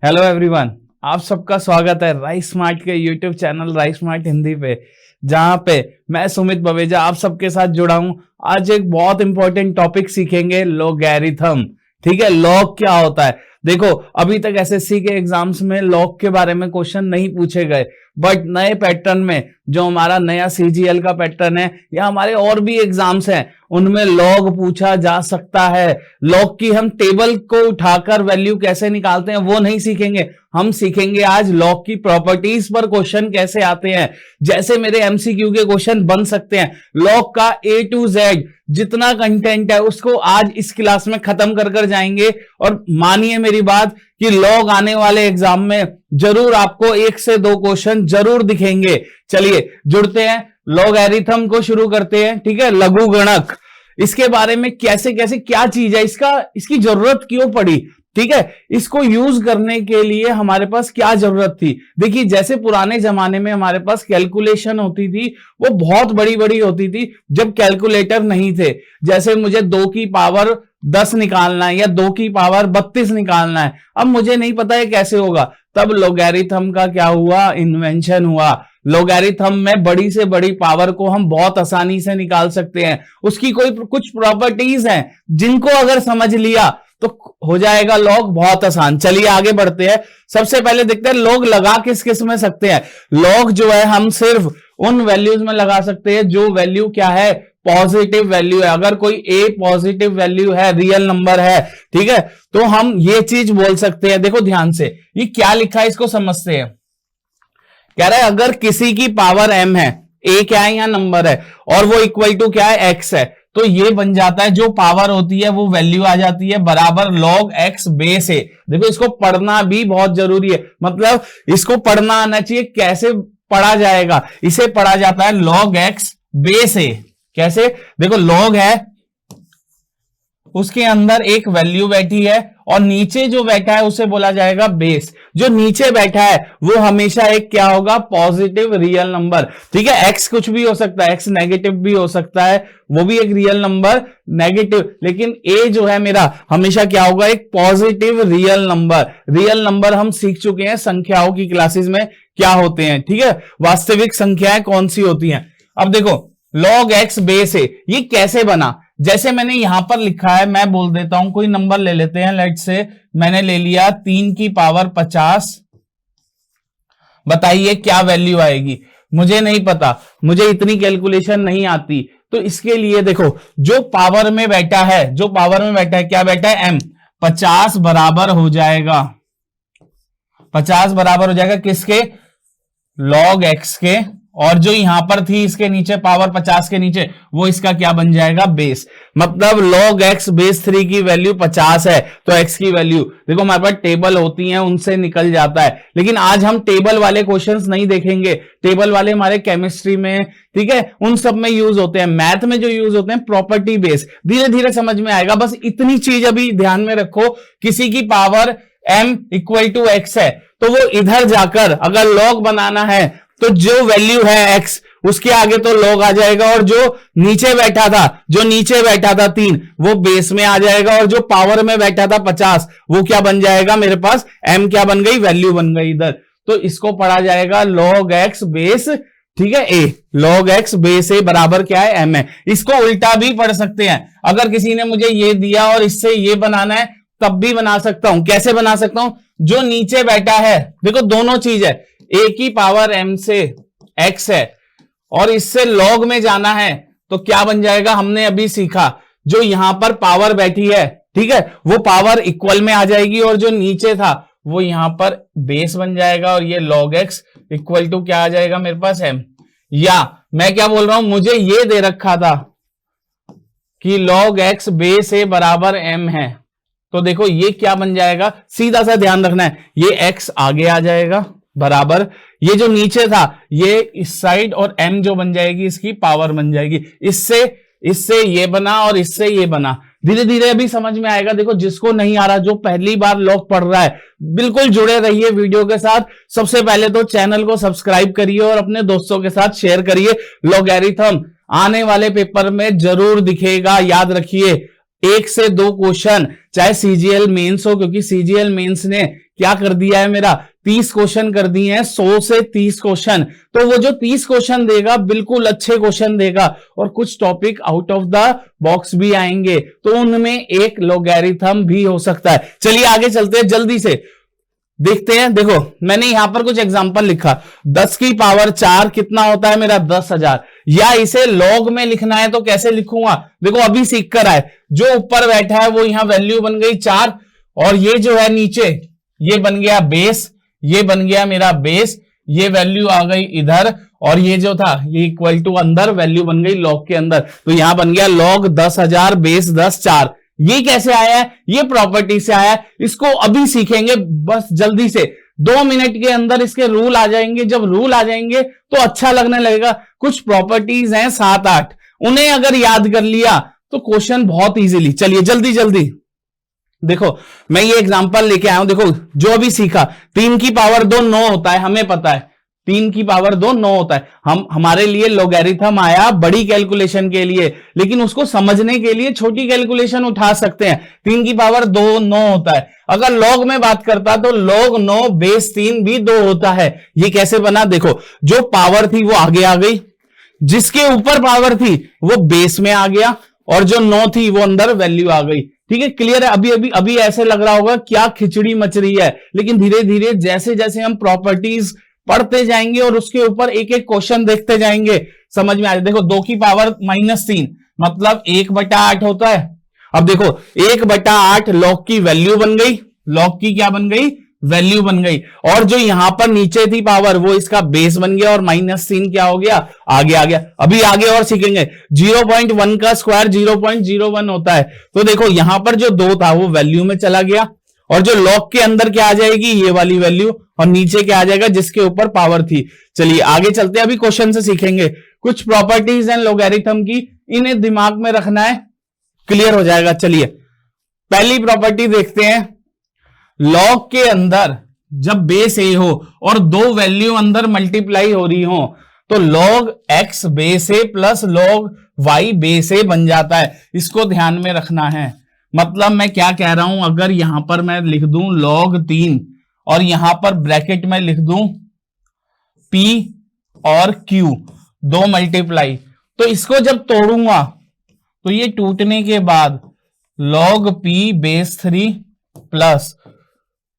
Hello everyone, आप सबका स्वागत है राइस स्मार्ट के YouTube channel rice smart Hindi पे, जहां पे मैं सुमित बवेजा आप सबके साथ जुड़ा हूं। आज एक बहुत इंपॉर्टेंट टॉपिक सीखेंगे, लॉगरिथम। ठीक है, लॉग क्या होता है? देखो, अभी तक एसएससी के एग्जाम्स में लॉग के बारे में क्वेश्चन नहीं पूछे गए, बट नए पैटर्न में जो हमारा नया सीजीएल का पैटर्न है या हमारे और भी एग्जाम्स हैं, उनमें लॉग पूछा जा सकता है। लॉग की हम टेबल को उठाकर वैल्यू कैसे निकालते हैं वो नहीं सीखेंगे, हम सीखेंगे आज लॉग की प्रॉपर्टीज पर क्वेश्चन कैसे आते हैं, जैसे मेरे एमसीक्यू के क्वेश्चन बन सकते हैं। लॉग का ए टू जेड जितना कंटेंट है उसको आज इस क्लास में खत्म कर जाएंगे। और मानिए मेरी बात कि लॉग आने वाले एग्जाम में जरूर आपको 1 से 2 क्वेश्चन जरूर दिखेंगे। चलिए जुड़ते हैं, लॉगरिथम को शुरू करते हैं। ठीक है, लघुगणक, इसके बारे में कैसे कैसे क्या चीज है, इसकी जरूरत क्यों पड़ी, ठीक है, इसको यूज करने के लिए हमारे पास क्या जरूरत थी। देखिए, जैसे पुराने जमाने में हमारे पास कैलकुलेशन होती थी वो बहुत बड़ी बड़ी होती थी, जब कैलकुलेटर नहीं थे। जैसे मुझे 2 की पावर 10 निकालना है या 2 की पावर 32 निकालना है, अब मुझे नहीं पता है कैसे होगा, तब लॉगरिथम का क्या हुआ, इन्वेंशन हुआ। लॉगरिथम में बड़ी से बड़ी पावर को हम बहुत आसानी से निकाल सकते हैं। उसकी कुछ प्रॉपर्टीज हैं जिनको अगर समझ लिया तो हो जाएगा लॉग बहुत आसान। चलिए आगे बढ़ते हैं। सबसे पहले देखते हैं लॉग लगा किस किस में सकते हैं। लॉग जो है हम सिर्फ उन वैल्यूज में लगा सकते हैं जो वैल्यू क्या है, पॉजिटिव वैल्यू है। अगर कोई ए पॉजिटिव वैल्यू है, रियल नंबर है, ठीक है, तो हम ये चीज बोल सकते हैं। देखो ध्यान से, ये क्या लिखा है इसको समझते हैं। कह रहा है अगर किसी की पावर m है, a क्या है यहाँ नंबर है, और वो इक्वल टू क्या है, x है, तो ये बन जाता है, जो पावर होती है वो वैल्यू आ जाती है बराबर log x बेस a। देखो, इसको पढ़ना भी बहुत जरूरी है, मतलब इसको पढ़ना आना चाहिए। कैसे पढ़ा जाएगा, इसे पढ़ा जाता है log x बेस a। कैसे? देखो, log है, उसके अंदर एक वैल्यू बैठी है और नीचे जो बैठा है उसे बोला जाएगा बेस। जो नीचे बैठा है वो हमेशा एक क्या होगा, पॉजिटिव रियल नंबर। ठीक है, x कुछ भी हो सकता है, x नेगेटिव भी हो सकता है, वो भी एक रियल नंबर नेगेटिव, लेकिन a जो है मेरा हमेशा क्या होगा, एक positive real number. Real number हम सीख चुके हैं संख्याओं की क्लासेस में क्या होते हैं। ठीक है, वास्तविक संख्याएं कौन सी होती हैं। अब देखो, log x बेस a ये कैसे बना, जैसे मैंने यहां पर लिखा है, मैं बोल देता हूं, कोई नंबर ले लेते हैं, लेट से मैंने ले लिया 3 की पावर 50। बताइए क्या वैल्यू आएगी, मुझे नहीं पता, मुझे इतनी कैलकुलेशन नहीं आती। तो इसके लिए देखो, जो पावर में बैठा है, क्या बैठा है, m, 50 बराबर हो जाएगा, 50 बराबर हो जाएगा किसके, log x के, और जो यहां पर थी इसके नीचे पावर 50 के नीचे, वो इसका क्या बन जाएगा, बेस। मतलब log x बेस 3 की वैल्यू 50 है, तो x की वैल्यू देखो, हमारे पास टेबल होती हैं उनसे निकल जाता है, लेकिन आज हम टेबल वाले क्वेश्चंस नहीं देखेंगे। टेबल वाले हमारे केमिस्ट्री में, ठीक है, उन सब में यूज होते हैं। मैथ में जो यूज होते हैं प्रॉपर्टी बेस, धीरे धीरे समझ में आएगा। बस इतनी चीज अभी ध्यान में रखो, किसी की power m equal to x है, तो वो इधर जाकर अगर log बनाना है तो जो वैल्यू है x, उसके आगे तो log आ जाएगा, और जो नीचे बैठा था 3, वो बेस में आ जाएगा, और जो पावर में बैठा था 50, वो क्या बन जाएगा, मेरे पास m क्या बन गई, वैल्यू बन गई इधर। तो इसको पढ़ा जाएगा log x बेस, ठीक है, a, log x base a बराबर क्या है, m है। इसको उल्टा भी पढ़ सकते हैं, अगर किसी ने मुझे ये दिया और इससे ये बनाना है तब भी बना सकता हूं। कैसे बना सकता हूं, जो नीचे बैठा है, देखो दोनों चीज है, a की पावर m से x है, और इससे log में जाना है तो क्या बन जाएगा, हमने अभी सीखा, जो यहां पर पावर बैठी है, ठीक है, वो पावर इक्वल में आ जाएगी, और जो नीचे था वो यहां पर बेस बन जाएगा, और ये log x इक्वल टू क्या आ जाएगा मेरे पास, m। या मैं क्या बोल रहा हूं, मुझे ये दे रखा था कि log x बेस a बराबर m है, तो देखो ये क्या बन जाएगा, सीधा सा ध्यान रखना है, ये x आगे आ जाएगा बराबर, ये जो नीचे था ये इस साइड, और m जो बन जाएगी इसकी पावर बन जाएगी। इससे ये बना और इससे ये बना, धीरे धीरे अभी समझ में आएगा। देखो, जिसको नहीं आ रहा, जो पहली बार लॉग पढ़ रहा है, बिल्कुल जुड़े रहिए वीडियो के साथ। सबसे पहले तो चैनल को सब्सक्राइब करिए और अपने दोस्तों के साथ शेयर करिए। लॉगरिथम आने वाले पेपर में जरूर दिखेगा, याद रखिए। 1 से 2 क्वेश्चन, चाहे सीजीएल मेंस हो, क्योंकि सीजीएल मेंस ने क्या कर दिया है मेरा 30 क्वेश्चन कर दिए हैं, 100 से 30 क्वेश्चन। तो वो जो 30 क्वेश्चन देगा बिल्कुल अच्छे क्वेश्चन देगा, और कुछ topic out of the box भी आएंगे, तो उनमें एक लॉगरिथम भी हो सकता है। चलिए आगे चलते हैं, जल्दी से देखते हैं। देखो मैंने यहां पर कुछ एग्जांपल लिखा, 10 की पावर 4 कितना होता है मेरा 10,000, या इसे लॉग में लिखना है तो कैसे लिखूंगा, देखो अभी सीख कर आए, जो ऊपर बैठा है वो यहां वैल्यू बन गई 4, और ये जो है नीचे ये बन गया बेस, ये बन गया मेरा बेस, ये वैल्यू आ गई इधर, और ये जो था ये इक्वल टू अंदर वैल्यू बन गई लॉग के अंदर, तो यहां बन गया लॉग 10,000 बेस 10 4। ये कैसे आया है, ये प्रॉपर्टी से आया है, इसको अभी सीखेंगे बस जल्दी से, 2 मिनट के अंदर इसके रूल आ जाएंगे। जब रूल आ जाएंगे तो अच्छा लगने लगेगा। कुछ प्रॉपर्टीज हैं 7-8, उन्हें अगर याद कर लिया तो क्वेश्चन बहुत इजीली। चलिए जल्दी जल्दी देखो, मैं ये एग्जांपल लेके आया हूं। देखो जो अभी सीखा, 3 की पावर 2 9 होता है, हमें पता है 3 की पावर 2 9 होता है। हमारे लिए लॉगरिथम आया बड़ी कैलकुलेशन के लिए, लेकिन उसको समझने के लिए छोटी कैलकुलेशन उठा सकते हैं। 3 की पावर 2 9 होता है। अगर लॉग में बात करता तो log 9 बेस 3 भी 2 होता है। ये कैसे बना, देखो जो पावर थी वो आगे आ गई, जिसके ऊपर पावर थी वो बेस में आ गया, और जो 9 थी वो अंदर वैल्यू आ गई। ठीक है, क्लियर है। अभी ऐसे लग रहा होगा क्या खिचड़ी मच रही है, लेकिन धीरे धीरे जैसे जैसे हम प्रॉपर्टीज पढ़ते जाएंगे और उसके ऊपर एक एक क्वेश्चन देखते जाएंगे, समझ में आ जाए। देखो 2 की पावर -3 मतलब 1/8 होता है। अब देखो 1/8 log की वैल्यू बन गई, log की क्या बन गई, वैल्यू बन गई, और जो यहां पर नीचे थी पावर वो इसका बेस बन गया, और -3 क्या हो गया, आगे आ गया। अभी आगे और सीखेंगे। 0.1 का स्क्वायर 0.01 होता है। तो देखो यहां पर जो 2 था वो वैल्यू में चला गया, और जो लॉग के अंदर क्या आ जाएगी, ये वाली वैल्यू, और नीचे क्या आ जाएगा जिसके ऊपर पावर थी। चलिए आगे चलते हैं, अभी क्वेश्चन से सीखेंगे कुछ प्रॉपर्टीज हैं लॉगरिथम की, इन्हें दिमाग में रखना है, क्लियर हो जाएगा। चलिए पहली प्रॉपर्टी देखते हैं। लॉग के अंदर जब बेस ए हो और 2 वैल्यू अंदर मल्टीप्लाई हो रही हो, तो log x बेस ए प्लस log y बेस ए बन जाता है। इसको ध्यान में रखना है। मतलब मैं क्या कह रहा हूं, अगर यहां पर मैं लिख दूं log 3 और यहां पर ब्रैकेट में लिख दूं p और q 2 मल्टीप्लाई, तो इसको जब तोड़ूंगा तो ये टूटने के बाद log p base 3 plus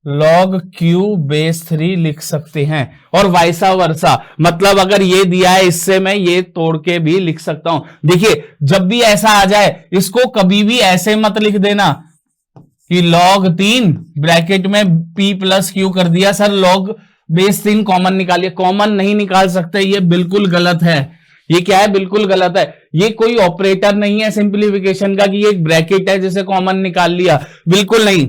log q base 3 लिख सकते हैं, और वाइसा वर्सा। मतलब अगर ये दिया है इससे मैं ये तोड़ के भी लिख सकता हूं। देखिए जब भी ऐसा आ जाए इसको कभी भी ऐसे मत लिख देना कि log 3 ब्रैकेट में p प्लस q कर दिया, सर log बेस 3 कॉमन निकालिए। कॉमन नहीं निकाल सकते, ये बिल्कुल गलत है। ये क्या है, बिल्कुल गलत है। ये कोई ऑपरेटर नहीं है सिंप्लीफिकेशन का कि ये एक ब्रैकेट है जिसे कॉमन निकाल लिया, बिल्कुल नहीं।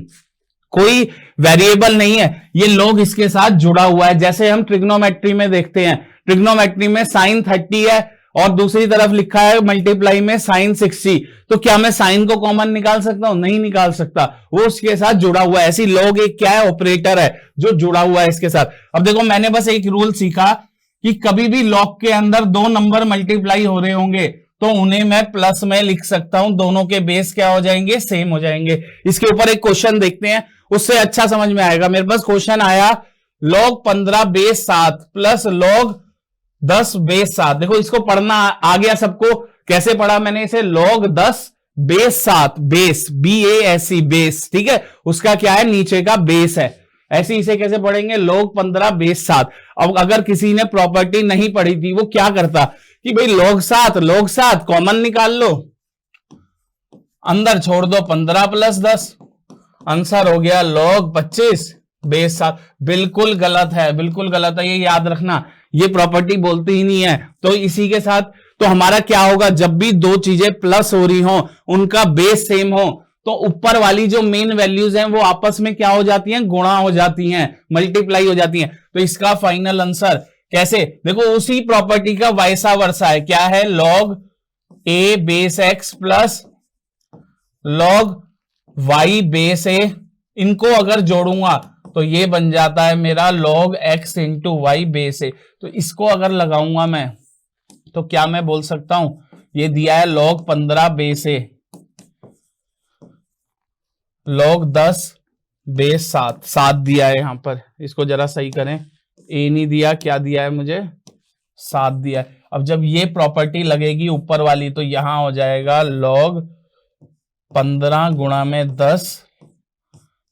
कोई वेरिएबल नहीं है, ये log इसके साथ जुड़ा हुआ है। जैसे हम ट्रिग्नोमेट्री में देखते हैं, ट्रिग्नोमेट्री में sin 30 है और दूसरी तरफ लिखा है मल्टीप्लाई में sin 60, तो क्या मैं साइन को कॉमन निकाल सकता हूं, नहीं निकाल सकता, वो उसके साथ जुड़ा हुआ है। ऐसी log एक क्या है, ऑपरेटर है जो जुड़ा हुआ है इसके साथ। अब देखो मैंने बस एक रूल सीखा कि कभी भी log के अंदर 2 नंबर मल्टीप्लाई हो रहे होंगे तो उन्हें मैं प्लस में लिख सकता हूं, दोनों के बेस क्या हो जाएंगे, सेम हो जाएंगे। इसके ऊपर एक क्वेश्चन देखते हैं, उससे अच्छा समझ में आएगा। मेरे पास क्वेश्चन आया log 15 base 7 plus log 10 base 7। देखो इसको पढ़ना आ गया सबको, कैसे पढ़ा मैंने इसे, log 10 base 7 base BASE base, ठीक है, उसका क्या है, नीचे का बेस है। ऐसे इसे कैसे पढ़ेंगे, log 15 बेस 7। अब अगर किसी ने प्रॉपर्टी नहीं पढ़ी थी वो क्या करता कि भाई log 7 कॉमन निकाल लो, अंदर छोड़ दो 15 प्लस 10, आंसर हो गया log 25 बेस 7। बिल्कुल गलत है, बिल्कुल गलत है, ये याद रखना, ये प्रॉपर्टी बोलती ही नहीं है। तो इसी के साथ तो हमारा क्या होगा, जब भी 2 चीजें प्लस हो रही हो, उनका बेस सेम हो, तो ऊपर वाली जो मेन वैल्यूज हैं वो आपस में क्या हो जाती हैं, गुणा हो जाती हैं, मल्टीप्लाई हो जाती हैं। तो इसका फाइनल आंसर कैसे, देखो उसी प्रॉपर्टी का वाइसा वर्सा है, क्या है, log a base x plus log y base a, इनको अगर जोड़ूंगा तो ये बन जाता है मेरा log x into y base a। तो इसको अगर लगाऊंगा मैं तो क्या मैं बोल सकता हूं, ये दिया है log 15 base a log 10 base 7, 7 दिया है यहां पर, इसको जरा सही करें, ए नहीं दिया, क्या दिया है मुझे, 7 दिया है। अब जब ये प्रॉपर्टी लगेगी ऊपर वाली तो यहां हो जाएगा log 15 गुणा में 10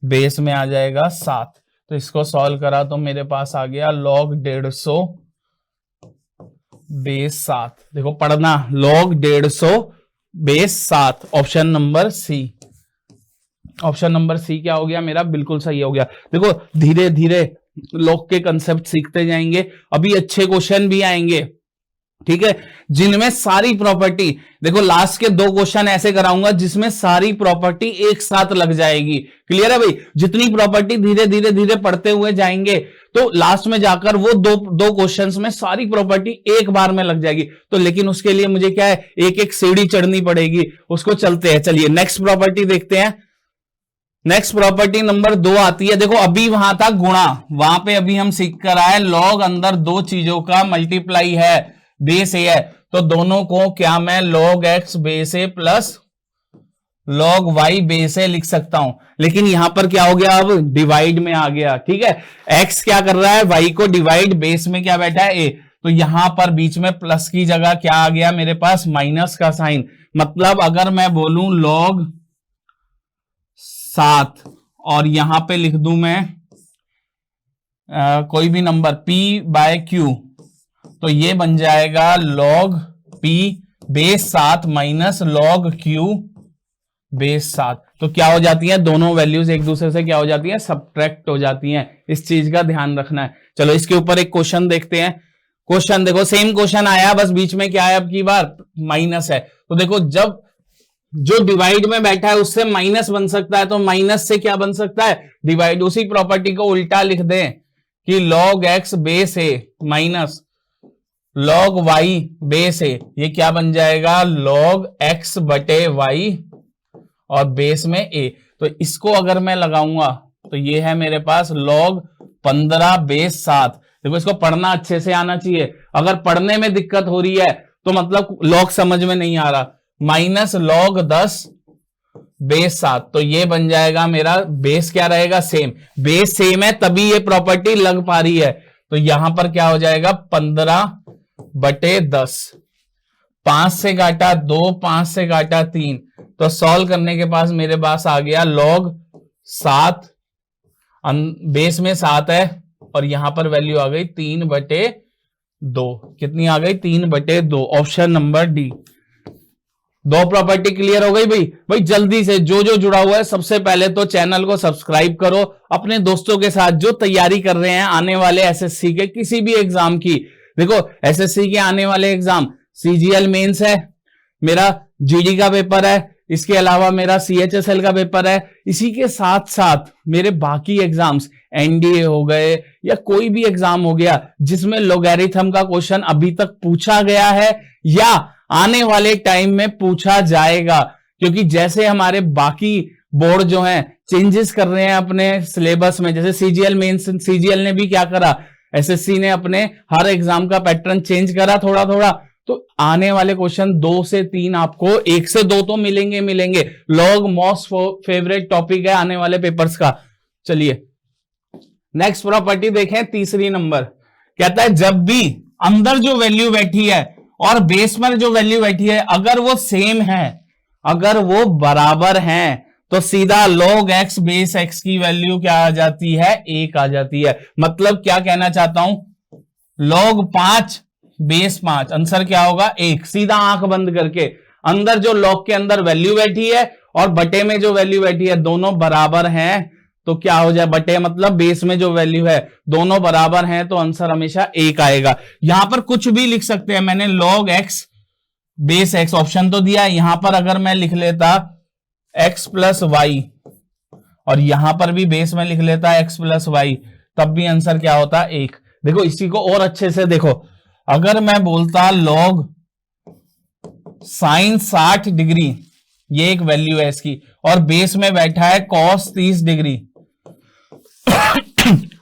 बेस में आ जाएगा 7। तो इसको सॉल्व करा तो मेरे पास आ गया log 150 बेस 7। देखो पढ़ना, log 150 base 7, option number C. Option number C क्या हो गया मेरा, बिल्कुल सही हो गया। देखो धीरे धीरे log के कंसेप्ट सीखते जाएंगे, अभी अच्छे क्वेश्चन भी आएंगे, ठीक है, जिनमें सारी प्रॉपर्टी, देखो लास्ट के 2 क्वेश्चन ऐसे कराऊंगा जिसमें सारी प्रॉपर्टी एक साथ लग जाएगी। क्लियर है भाई, जितनी प्रॉपर्टी धीरे धीरे धीरे पढ़ते हुए जाएंगे तो लास्ट में जाकर वो दो क्वेश्चंस में सारी प्रॉपर्टी एक बार में लग जाएगी। तो लेकिन उसके लिए मुझे क्या है, एक एक सीढ़ी चढ़नी पड़ेगी, उसको चलते हैं। चलिए नेक्स्ट प्रॉपर्टी देखते हैं। नेक्स्ट प्रॉपर्टी नंबर 2 आती है, देखो अभी वहां था गुणा, वहां पे अभी हम सीख कर आए लॉग अंदर 2 चीजों का मल्टीप्लाई है, बेस ए है, तो दोनों को क्या मैं log x बेस ए प्लस log y बेस ए लिख सकता हूं। लेकिन यहां पर क्या हो गया, अब डिवाइड में आ गया, ठीक है, x क्या कर रहा है, y को डिवाइड, बेस में क्या बैठा है a, तो यहां पर बीच में प्लस की जगह क्या आ गया मेरे पास, माइनस का साइन। मतलब अगर मैं बोलूं log 7 और यहां पे लिख दूं मैं कोई भी नंबर p बाय q, तो ये बन जाएगा log p base 7 minus log q base 7। तो क्या हो जाती है, दोनों वैल्यूज एक दूसरे से क्या हो जाती है, सब्ट्रैक्ट हो जाती हैं। इस चीज का ध्यान रखना है। चलो इसके ऊपर एक क्वेश्चन देखते हैं। क्वेश्चन देखो सेम क्वेश्चन आया, बस बीच में क्या है अब की बार, माइनस है। तो देखो जब जो डिवाइड में बैठा है उससे माइनस बन सकता है, तो माइनस से क्या बन सकता है, डिवाइड। उसी प्रॉपर्टी को उल्टा लिख दें कि log x बेस ए माइनस log y बेस ए, ये क्या बन जाएगा, log x बटे y और बेस में a। तो इसको अगर मैं लगाऊंगा तो ये है मेरे पास log 15 बेस 7। देखो इसको पढ़ना अच्छे से आना चाहिए, अगर पढ़ने में दिक्कत हो रही है तो मतलब log समझ में नहीं आ रहा, माइनस log 10 बेस 7। तो ये बन जाएगा मेरा, बेस क्या रहेगा, सेम, बेस सेम है तभी ये प्रॉपर्टी लग पा रही है। तो यहां पर क्या हो जाएगा, 15 बटे 10, 5 से काटा 2, 5 से काटा 3, तो सॉल्व करने के पास मेरे पास आ गया log 7, बेस में 7 है और यहां पर वैल्यू आ गई 3 बटे 2। कितनी आ गई, 3 बटे 2, option number D. 2 property clear हो गई भाई जल्दी से जो जो जुड़ा हुआ है सबसे पहले तो चैनल को सब्सक्राइब करो, अपने दोस्तों के साथ जो तैयारी कर रहे हैं आने वाले एसएससी के किसी भी एग्जाम की। देखो एसएससी के आने वाले एग्जाम, सीजीएल मेंस है, मेरा जीडी का पेपर है, इसके अलावा मेरा सीएचएसएल का पेपर है, इसी के साथ साथ मेरे बाकी एग्जाम्स, एनडीए हो गए या कोई भी एग्जाम हो गया जिसमें लोगैरिथम का क्वेश्चन अभी तक पूछा गया है या आने वाले टाइम में पूछा जाएगा। क्योंकि जैसे हमारे बाकी बोर्ड जो हैं चेंजेस कर रहे हैं अपने सिलेबस में, जैसे सीजीएल मेंस, सीजीएल ने भी क्या करा, एसएससी ने अपने हर एग्जाम का पैटर्न चेंज करा थोड़ा थोड़ा, तो आने वाले क्वेश्चन 2 से 3 आपको, 1 से 2 तो मिलेंगे। लॉग मोस्ट फेवरेट टॉपिक है आने वाले पेपर्स का। चलिए नेक्स्ट प्रॉपर्टी देखें, तीसरी नंबर कहता है जब भी अंदर जो वैल्यू बैठी है और बेस पर जो वैल्यू बैठी है अगर वो सेम है, अगर वो बराबर हैं, तो सीधा log x बेस x की वैल्यू क्या आ जाती है, 1 आ जाती है। मतलब क्या कहना चाहता हूं, log 5 बेस 5, आंसर क्या होगा 1। सीधा आंख बंद करके अंदर जो log के अंदर वैल्यू बैठी है और बटे में जो वैल्यू बैठी है दोनों बराबर हैं, तो क्या हो जाए, बटे मतलब बेस में जो वैल्यू है दोनों बराबर हैं, तो आंसर हमेशा 1 आएगा। यहां पर कुछ भी लिख सकते हैं, मैंने log x base x option तो दिया है, यहां पर अगर मैं लिख लेता x प्लस वाई और यहां पर भी बेस में लिख लेता x प्लस वाई, तब भी आंसर क्या होता, 1। देखो इसी को और अच्छे से देखो, अगर मैं बोलता log साइन 60 डिग्री, ये एक वैल्यू है इसकी, और बेस में बैठा है cos 30 डिग्री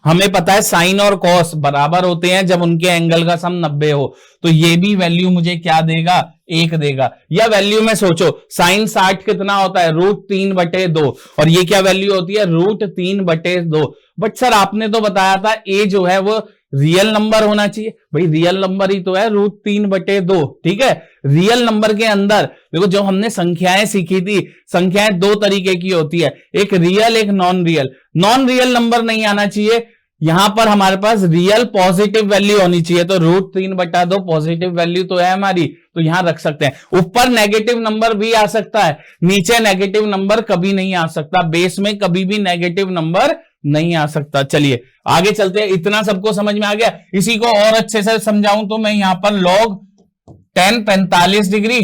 हमें पता है साइन और कॉस बराबर होते हैं जब उनके एंगल का सम 90 हो, तो ये भी वैल्यू मुझे क्या देगा, 1 देगा। या वैल्यू में सोचो, साइन 60 कितना होता है, √3/2, और ये क्या वैल्यू होती है, √3/2। बट सर आपने तो बताया था ए जो है वो रियल नंबर होना चाहिए। भाई रियल नंबर ही तो है √3/2, ठीक है। रियल नंबर के अंदर देखो, जो हमने संख्याएं सीखी थी, संख्याएं दो तरीके की होती है, एक रियल एक non real. Non real number नहीं आना चाहिए, यहां पर हमारे पास रियल पॉजिटिव वैल्यू होनी चाहिए। तो √3/2 पॉजिटिव वैल्यू तो है हमारी, तो यहां रख सकते हैं। ऊपर नेगेटिव नंबर भी आ सकता है, नीचे नेगेटिव नंबर कभी नहीं आ सकता, बेस में कभी भी नेगेटिव नंबर नहीं आ सकता। चलिए आगे चलते हैं। इतना सबको समझ में आ गया। इसी को और अच्छे से समझाऊं तो मैं यहां पर log 10 45 डिग्री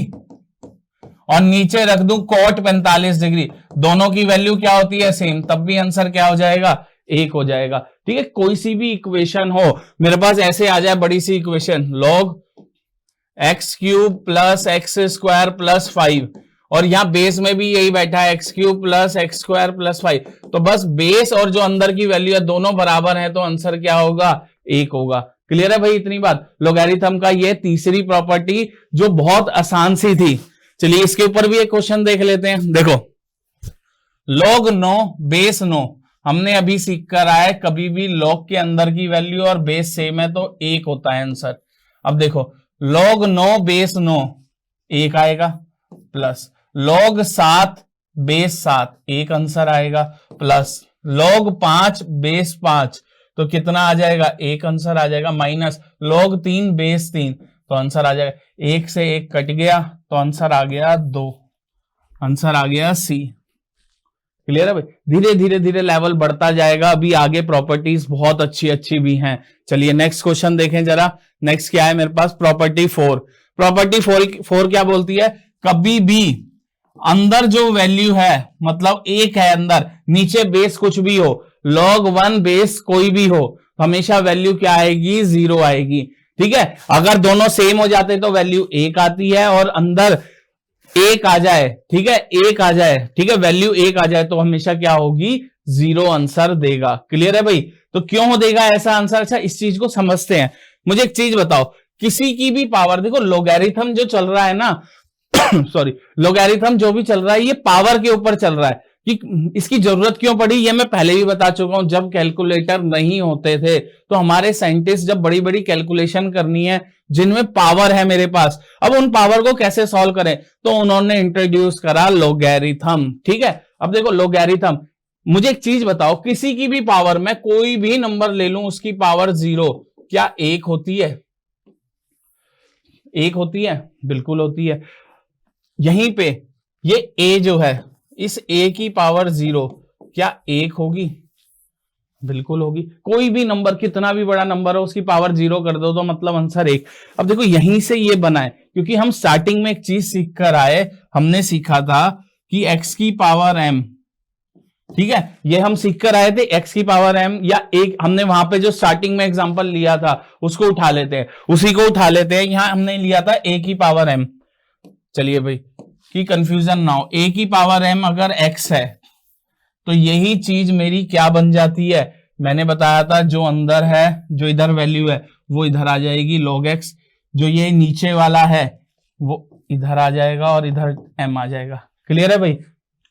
और नीचे रख दूं cot 45 डिग्री, दोनों की वैल्यू क्या होती है, सेम, तब भी आंसर क्या हो जाएगा, 1 हो जाएगा। ठीक है, कोई सी भी इक्वेशन हो मेरे पास ऐसे आ जाए, बड़ी सी इक्वेशन log x³ + x² + 5, और यहां बेस में भी यही बैठा है x³ + x² + 5, तो बस बेस और जो अंदर की वैल्यू है दोनों बराबर है, तो आंसर क्या होगा, 1 होगा। क्लियर है भाई, इतनी बात। लोगैरिथम का ये तीसरी प्रॉपर्टी जो बहुत आसान सी थी। चलिए इसके ऊपर भी एक क्वेश्चन देख लेते हैं। देखो log 9 बेस 9 हमने अभी सीख कर आए, कभी भी log के अंदर की वैल्यू और बेस सेम है तो 1 होता है आंसर। अब देखो log 9 बेस 9 1 आएगा, प्लस log 7 बेस 7 1 आंसर आएगा, प्लस log 5 बेस 5 तो कितना आ जाएगा, 1 आंसर आ जाएगा, माइनस log 3 बेस 3 तो आंसर आ जाएगा, 1 से 1 कट गया तो आंसर आ गया 2, आंसर आ गया सी। क्लियर है भाई, धीरे धीरे धीरे लेवल बढ़ता जाएगा, अभी आगे प्रॉपर्टीज बहुत अच्छी अच्छी भी हैं। चलिए नेक्स्ट क्वेश्चन देखें जरा। नेक्स्ट क्या है मेरे पास, प्रॉपर्टी 4। प्रॉपर्टी 4 क्या बोलती है, कभी भी अंदर जो वैल्यू है, मतलब 1 है अंदर, नीचे बेस कुछ भी हो, log 1 बेस कोई भी हो, हमेशा वैल्यू क्या आएगी, 0 आएगी। ठीक है, अगर दोनों सेम हो जाते तो वैल्यू 1 आती है, और अंदर 1 आ जाए, ठीक है, 1 आ जाए, ठीक है, वैल्यू 1 आ जाए तो हमेशा क्या होगी, 0 आंसर देगा। क्लियर है भाई, तो क्यों देगा ऐसा आंसर। अच्छा इस चीज को समझते हैं। मुझे एक चीज बताओ, किसी की भी पावर, देखो लोगैरिथम जो चल रहा है ना सॉरी, लोगैरिथम जो भी चल रहा है ये पावर के ऊपर चल रहा है। कि इसकी जरूरत क्यों पड़ी ये मैं पहले भी बता चुका हूं। जब कैलकुलेटर नहीं होते थे तो हमारे साइंटिस्ट जब बड़ी बड़ी कैलकुलेशन करनी है जिनमें पावर है मेरे पास, अब उन पावर को कैसे सॉल्व करें, तो उन्होंने इंट्रोड्यूस करा लोगैरिथम। ठीक है, अब देखो लोगैरिथम, मुझे एक चीज बताओ, किसी की भी पावर, मैं कोई भी नंबर ले लूं उसकी पावर 0, क्या 1 होती है, 1 होती है, बिल्कुल होती है। यहीं पे ये a जो है, इस a की पावर 0 क्या 1 होगी, बिल्कुल होगी। कोई भी नंबर, कितना भी बड़ा नंबर हो, उसकी पावर 0 कर दो तो मतलब आंसर 1। अब देखो यहीं से ये बना है, क्योंकि हम स्टार्टिंग में एक चीज सीख कर आए, हमने सीखा था कि x की पावर m, ठीक है, ये हम सीख कर आए थे x की पावर m, या एक हमने वहां पे जो स्टार्टिंग में एग्जांपल लिया था उसको उठा लेते हैं, उसी को उठा लेते हैं। यहां हमने लिया था a की पावर m। चलिए भाई कि कंफ्यूजन ना हो, a की पावर m अगर x है तो यही चीज मेरी क्या बन जाती है, मैंने बताया था जो अंदर है, जो इधर वैल्यू है वो इधर आ जाएगी log x, जो ये नीचे वाला है वो इधर आ जाएगा और इधर m आ जाएगा। क्लियर है भाई,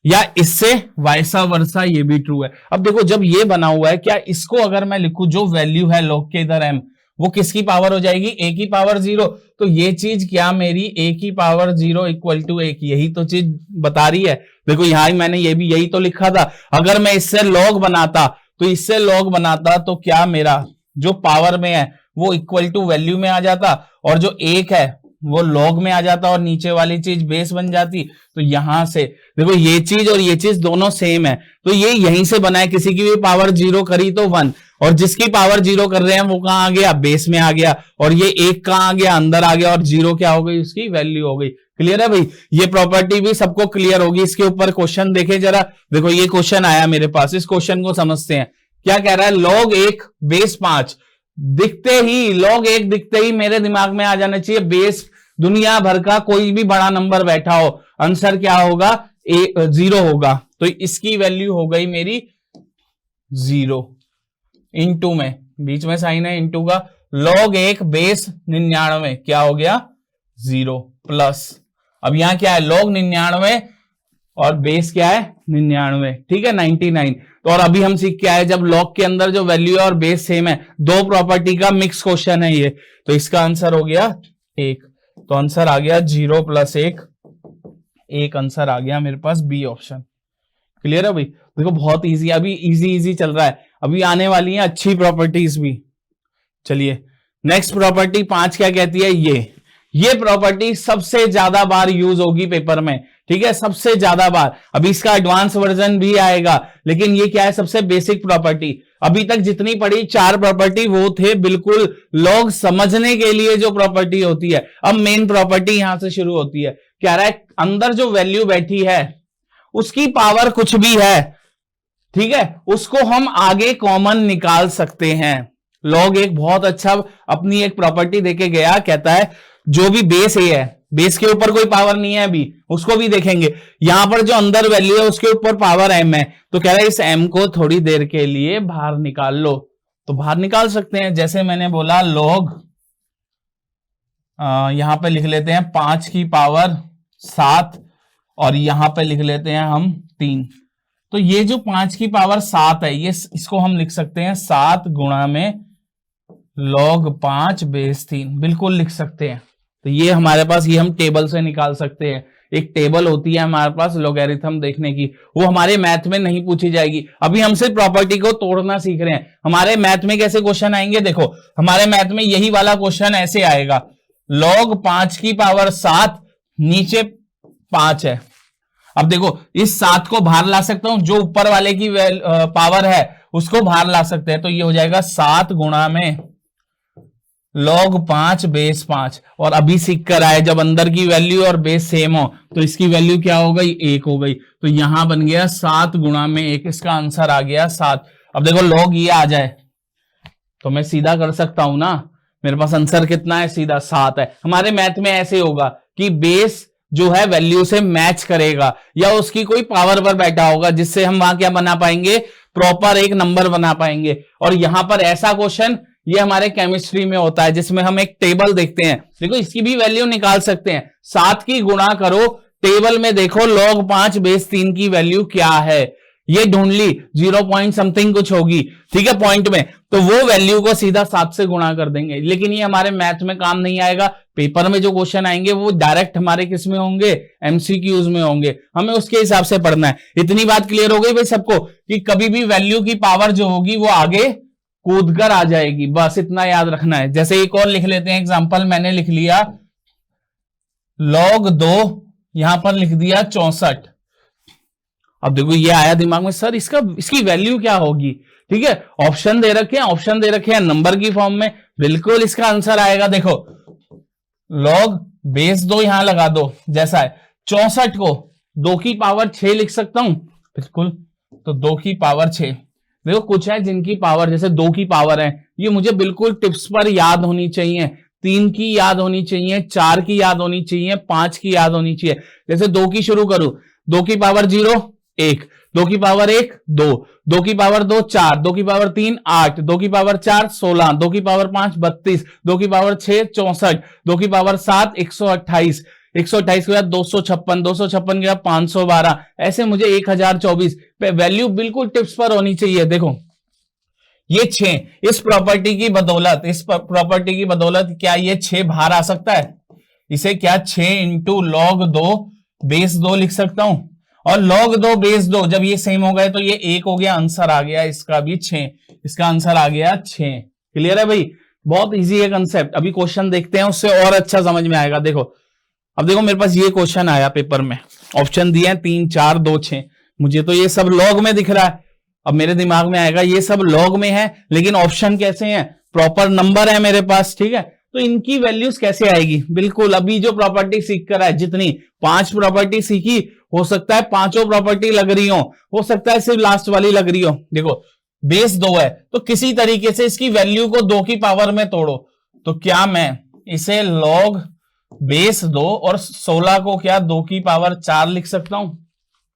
या इससे वाइसा वर्सा ये भी ट्रू है। अब देखो जब ये बना हुआ है, क्या इसको अगर मैं लिखूं, जो वैल्यू है log के इधर m, वो किसकी पावर हो जाएगी, a की पावर 0, तो ये चीज क्या मेरी a की पावर 0 इक्वल टू 1, यही तो चीज बता रही है। देखो यहां मैंने ये भी यही तो लिखा था, अगर मैं इससे log बनाता तो इससे log बनाता तो क्या मेरा जो पावर में है वो इक्वल टू वैल्यू में आ जाता, और जो 1 है वो log में आ जाता, और नीचे वाली चीज बेस बन जाती। तो यहां से देखो ये चीज और ये चीज दोनों सेम है, तो ये यहीं से बना है। किसी की भी पावर 0 करी तो 1, और जिसकी पावर 0 कर रहे हैं वो कहां आ गया, बेस में आ गया, और ये 1 कहां आ गया, अंदर आ गया, और 0 क्या हो गई, उसकी वैल्यू हो गई। क्लियर है भाई, ये प्रॉपर्टी भी सबको क्लियर होगी। इसके ऊपर क्वेश्चन देखे जरा, देखो ये क्वेश्चन आया मेरे पास, इस क्वेश्चन को समझते हैं। क्या कह रहा है, log 1 बेस 5 दिखते ही, log 1 दिखते ही मेरे दिमाग में आ जाना चाहिए बेस दुनिया भर का कोई भी बड़ा नंबर बैठा हो, आंसर क्या होगा, 0 होगा, तो इसकी वैल्यू हो गई मेरी 0। इंटू में, बीच में साइन है इंटू का, log 1 बेस 99 क्या हो गया 0 प्लस, अब यहां क्या है log 99 और बेस क्या है 99, ठीक है 99। तो और अभी हम सीख के आए जब log के अंदर जो वैल्यू है और बेस सेम है, दो प्रॉपर्टी का मिक्स क्वेश्चन है ये, तो इसका आंसर हो गया 1, तो आंसर आ गया 0 + 1, एक आंसर आ गया मेरे पास बी ऑप्शन। क्लियर है भाई, देखो बहुत इजी, अभी इजी चल रहा है, अभी आने वाली है अच्छी प्रॉपर्टीज भी। चलिए नेक्स्ट प्रॉपर्टी 5 क्या कहती है, ये प्रॉपर्टी सबसे ज्यादा बार यूज होगी पेपर में, ठीक है सबसे ज्यादा बार। अभी इसका एडवांस वर्जन भी आएगा, लेकिन ये क्या है सबसे बेसिक प्रॉपर्टी। अभी तक जितनी पड़ी 4 प्रॉपर्टी वो थे बिल्कुल लोग समझने के लिए जो प्रॉपर्टी होती है। अब मेन प्रॉपर्टी यहां से शुरू होती है, क्या रहा है अंदर जो वैल्यू बैठी है उसकी पावर कुछ भी है, ठीक है उसको हम आगे कॉमन निकाल सकते हैं। लॉग एक बहुत अच्छा अपनी एक प्रॉपर्टी देके गया, कहता है जो भी बेस ए है, बेस के ऊपर कोई पावर नहीं है अभी, उसको भी देखेंगे। यहां पर जो अंदर वैल्यू है उसके ऊपर पावर एम है, तो कह रहा है इस एम को थोड़ी देर के लिए बाहर निकाल लो, तो बाहर निकाल सकते हैं। जैसे मैंने बोला लॉग यहां पे लिख लेते हैं 5 की पावर 7 और यहां पे लिख लेते हैं हम 3। तो ये जो 5 की पावर 7 है, ये इसको हम लिख सकते हैं 7 गुणा में log 5 बेस 3, बिल्कुल लिख सकते हैं। तो ये हमारे पास, ये हम टेबल से निकाल सकते हैं। एक टेबल होती है हमारे पास लॉगरिथम देखने की, वो हमारे मैथ में नहीं पूछी जाएगी। अभी हम सिर्फ प्रॉपर्टी को तोड़ना सीख रहे हैं। हमारे मैथ में कैसे क्वेश्चन आएंगे, देखो हमारे मैथ में यही वाला क्वेश्चन ऐसे आएगा, log 5 की पावर 7 नीचे 5 है। अब देखो इस 7 को बाहर ला सकता हूं, जो ऊपर वाले की पावर है उसको बाहर ला सकते हैं, तो ये हो जाएगा 7 गुणा में log 5 बेस 5। और अभी सीख कर आए जब अंदर की वैल्यू और बेस सेम हो तो इसकी वैल्यू क्या हो गई 1 हो गई, तो यहां बन गया 7 गुणा में 1, इसका आंसर आ गया 7। अब देखो log ये आ जाए तो मैं सीधा कर सकता हूं ना, मेरे पास आंसर कितना है सीधा 7 है। हमारे मैथ में ऐसे होगा कि बेस जो है वैल्यू से मैच करेगा या उसकी कोई पावर पर बैठा होगा, जिससे हम वहां क्या बना पाएंगे, प्रॉपर एक नंबर बना पाएंगे। और यहां पर ऐसा क्वेश्चन ये हमारे केमिस्ट्री में होता है जिसमें हम एक टेबल देखते हैं, देखो इसकी भी वैल्यू निकाल सकते हैं। 7 की गुणा करो, टेबल में देखो log 5 बेस 3 की वैल्यू क्या है, ये ढूंढ ली 0 पॉइंट समथिंग कुछ होगी, ठीक है पॉइंट में, तो वो वैल्यू को सीधा 7 से गुणा कर देंगे। लेकिन ये हमारे मैथ में काम नहीं आएगा। पेपर में जो क्वेश्चन आएंगे वो डायरेक्ट हमारे किस में होंगे, एमसीक्यूज में होंगे, हमें उसके हिसाब से पढ़ना है। इतनी बात क्लियर हो गई भाई सबको कि कभी भी वैल्यू की पावर जो होगी वो आगे कूद कर आ जाएगी, बस इतना याद रखना है। जैसे एक और लिख लेते हैं एग्जांपल, मैंने लिख लिया log 2, यहां पर लिख दिया 64। अब देखो ये आया दिमाग में, सर इसकी वैल्यू क्या होगी, ठीक है ऑप्शन दे रखे हैं नंबर की फॉर्म में, बिल्कुल इसका आंसर आएगा। देखो log बेस 2 यहां लगा दो, जैसा है 64 को 2 की पावर 6 लिख सकता हूं, बिल्कुल, तो 2 की पावर 6। देखो कुछ है जिनकी पावर जैसे 2 की पावर है, ये मुझे बिल्कुल टिप्स पर याद होनी चाहिए, 3 की याद होनी चाहिए, 4 की याद होनी चाहिए, 5 की याद होनी चाहिए। जैसे 2 की शुरू करूं, 2 की पावर 0 1, 2 की पावर 1 2, 2 की पावर 2 4, 2 की पावर 3 8, 2 की पावर 4 16, 2 की पावर 5 32, 2 की पावर 6 64, 2 की पावर 7 128, 128 के बाद 256, 256 के बाद 512, ऐसे मुझे 1024 पे वैल्यू बिल्कुल टिप्स पर होनी चाहिए। देखो ये 6, इस प्रॉपर्टी की बदौलत क्या ये 6 बाहर आ सकता है, इसे क्या 6 इंटू log 2 बेस 2 लिख सकता हूं, और log 2 बेस 2 जब ये सेम हो गए तो ये 1 हो गया, आंसर आ गया इसका भी 6, इसका आंसर आ गया 6। क्लियर है भाई, बहुत इजी है कंसेप्ट। अभी क्वेश्चन देखते हैं उससे और अच्छा समझ में आएगा। देखो अब देखो मेरे पास ये क्वेश्चन आया पेपर में, ऑप्शन दिए 3 4 2 6, मुझे तो ये सब लॉग में दिख रहा है। अब मेरे दिमाग में आएगा ये सब लॉग में है, लेकिन ऑप्शन कैसे हैं, प्रॉपर नंबर है मेरे पास, ठीक है, तो इनकी वैल्यूज कैसे आएगी। बिल्कुल अभी जो प्रॉपर्टी सीख कर है, जितनी 5 प्रॉपर्टी सीखी, हो सकता है 5 प्रॉपर्टी लग रही हो सकता है सिर्फ लास्ट वाली लग रही हो। देखो बेस 2 है तो किसी तरीके से इसकी वैल्यू को 2 की पावर में तोड़ो, तो क्या मैं इसे log बेस 2 और 16 को क्या 2 की पावर 4 लिख सकता हूं,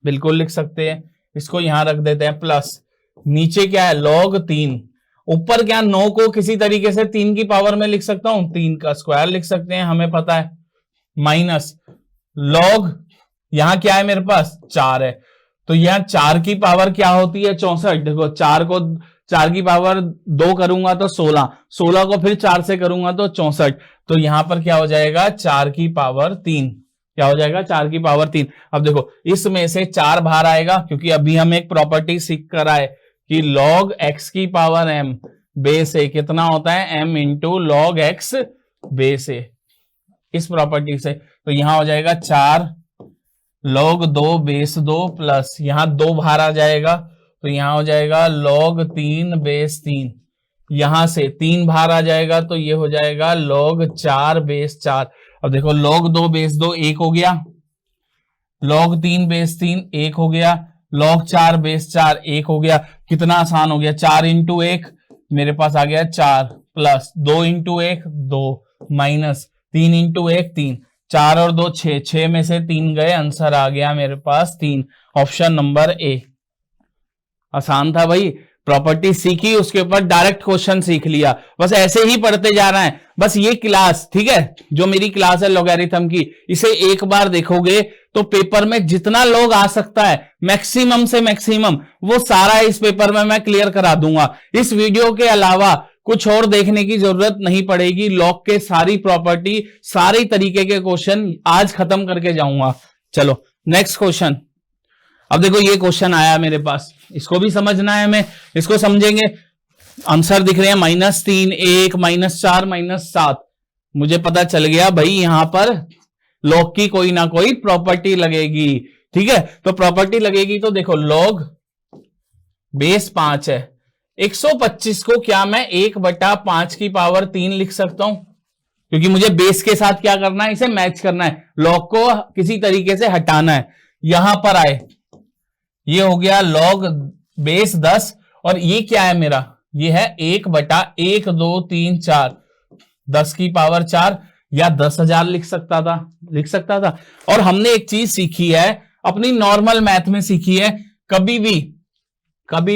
बिल्कुल लिख सकते हैं। इसको यहां रख देते हैं प्लस, नीचे क्या है log 3 ऊपर क्या 9 को किसी तरीके से 3 की पावर में लिख सकता हूं, 3 का स्क्वायर लिख सकते हैं, हमें पता है, माइनस लॉग यहां क्या है मेरे पास 4 है, तो यहां 4 की पावर क्या होती है 64। देखो 4 को 4 की पावर 2 करूंगा तो 16, 16 को फिर 4 से करूंगा तो 64, तो यहां पर क्या हो जाएगा 4 की पावर 3, क्या हो जाएगा 4 की पावर 3। अब देखो इसमें से 4 बाहर आएगा, क्योंकि अभी हम एक प्रॉपर्टी सीख कर आए कि log x की पावर m बेस ए कितना होता है m into log x base A, इस प्रॉपर्टी से। तो यहां हो जाएगा 4 log 2 बेस 2 प्लस यहां 2 बाहर आ जाएगा, तो यहां हो जाएगा log 3 बेस 3, यहां से 3 बाहर आ जाएगा तो ये हो जाएगा log 4 बेस 4। अब देखो log 2 बेस 2 1 हो गया, log 3 बेस 3 1 हो गया, log 4 बेस 4 1 हो गया, कितना आसान हो गया, 4 इंटू 1 मेरे पास आ गया 4 प्लस 2 इंटू 1 2 माइनस 3 इंटू 1 3, 4 और 2 6, 6 में से 3 गए, आंसर आ गया मेरे पास 3, ऑप्शन नंबर ए। आसान था भाई, प्रॉपर्टी सीखी उसके ऊपर डायरेक्ट क्वेश्चन सीख लिया, बस ऐसे ही पढ़ते जा रहा है। बस ये क्लास ठीक है, जो मेरी क्लास है लॉगरिथम की, इसे एक बार देखोगे तो पेपर में जितना लोग आ सकता है मैक्सिमम से मैक्सिमम वो सारा इस पेपर में मैं क्लियर करा दूंगा। इस वीडियो के अलावा कुछ और देखने की जरूरत नहीं पड़ेगी, लॉग के सारी प्रॉपर्टी सारी तरीके के क्वेश्चन आज खत्म करके जाऊंगा। चलो नेक्स्ट क्वेश्चन। अब देखो ये क्वेश्चन आया मेरे पास, इसको भी समझना है, हमें इसको समझेंगे। आंसर दिख रहे हैं -3 1 -4 -7, मुझे पता चल गया भाई यहां पर लॉग की कोई ना कोई प्रॉपर्टी लगेगी, ठीक है। तो प्रॉपर्टी लगेगी तो देखो लॉग बेस 5 है, 125 को क्या मैं 1/5 की पावर 3 लिख सकता हूं, क्योंकि मुझे बेस के साथ क्या करना है, इसे मैच करना है, लॉग को किसी तरीके से हटाना है। यहां पर आए, ये हो गया लॉग बेस 10, और ये क्या है मेरा, ये है 1/1 2 3 4, 10 की पावर 4 या 10,000 लिख सकता था। और हमने एक चीज सीखी है अपनी नॉर्मल मैथ में सीखी है, कभी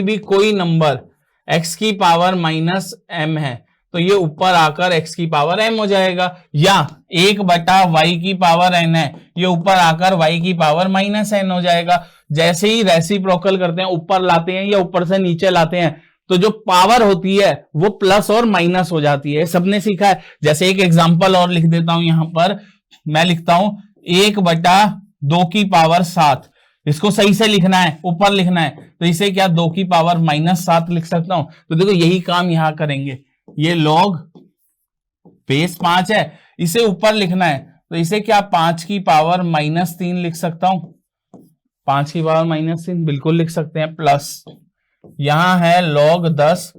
भी कोई नंबर x की पावर -m है तो ये ऊपर आकर x की पावर m हो जाएगा, या 1/y की पावर n है, ये ऊपर आकर y की पावर -n हो जाएगा। जैसे ही रेसिप्रोकल करते हैं, ऊपर लाते हैं या ऊपर से नीचे लाते हैं, तो जो पावर होती है वो प्लस और माइनस हो जाती है, सबने सीखा है। जैसे एक एग्जांपल और लिख देता हूं, यहां पर मैं लिखता हूं 1/2 की पावर 7, इसको सही से लिखना है, ऊपर लिखना है, तो इसे क्या 2 की पावर -7 लिख सकता हूं। तो देखो यही काम यहां करेंगे, ये लॉग बेस 5 है, इसे ऊपर लिखना है, तो इसे क्या 5 की पावर -3 लिख सकता हूं, 5 की पावर -3 बिल्कुल लिख सकते हैं, प्लस यहां है लॉग 10,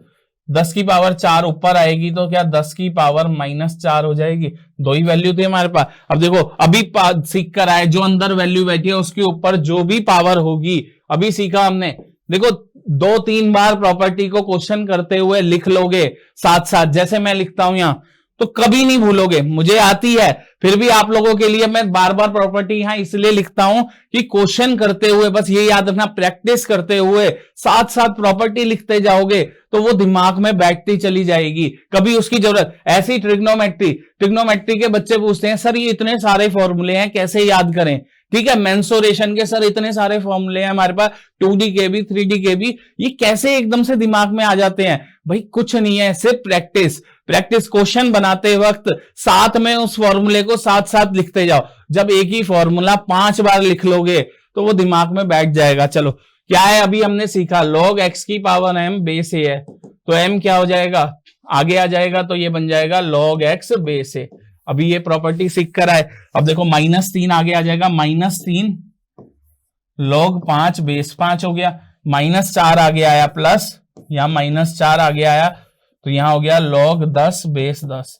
10 की पावर 4 ऊपर आएगी तो क्या 10 की पावर -4 हो जाएगी, दो ही वैल्यू थी हमारे पास। अब देखो अभी सीख कर आए, जो अंदर वैल्यू बैठी है उसके ऊपर जो भी पावर होगी, अभी सीखा हमने। देखो 2-3 बार प्रॉपर्टी को क्वेश्चन करते हुए लिख लोगे साथ साथ, जैसे मैं लिखता हूं यहां, तो कभी नहीं भूलोगे, मुझे आती है, फिर भी आप लोगों के लिए मैं बार बार प्रॉपर्टी यहां इसलिए लिखता हूं कि क्वेश्चन करते हुए बस ये याद रखना, प्रैक्टिस करते हुए साथ साथ प्रॉपर्टी लिखते जाओगे तो वो दिमाग में बैठती चली जाएगी, कभी उसकी जरूरत। ऐसी ट्रिग्नोमेट्री के बच्चे पूछते हैं सर ये इतने सारे फॉर्मूले हैं कैसे याद करें, ठीक है, मेंसुरेशन के सर इतने सारे फॉर्मूले हैं हमारे पास, 2D के भी 3D के भी, ये कैसे एकदम से दिमाग में आ जाते हैं। भाई कुछ नहीं है, सिर्फ प्रैक्टिस, क्वेश्चन बनाते वक्त साथ में उस फॉर्मूले को साथ साथ लिखते जाओ। जब एक ही फॉर्मूला 5 बार लिख लोगे तो वो दिमाग में बैठ जाएगा। चलो क्या है, अभी हमने सीखा log x की पावर m बेस a है, तो m क्या हो जाएगा, आगे आ जाएगा, तो ये बन जाएगा log x बेस a। अभी ये प्रॉपर्टी सीख कर आए। अब देखो -3 आगे आ जाएगा, -3 log 5 बेस 5 हो गया, -4 आगे आया, प्लस यहां -4 आगे आया, तो यहां हो गया log 10 बेस 10।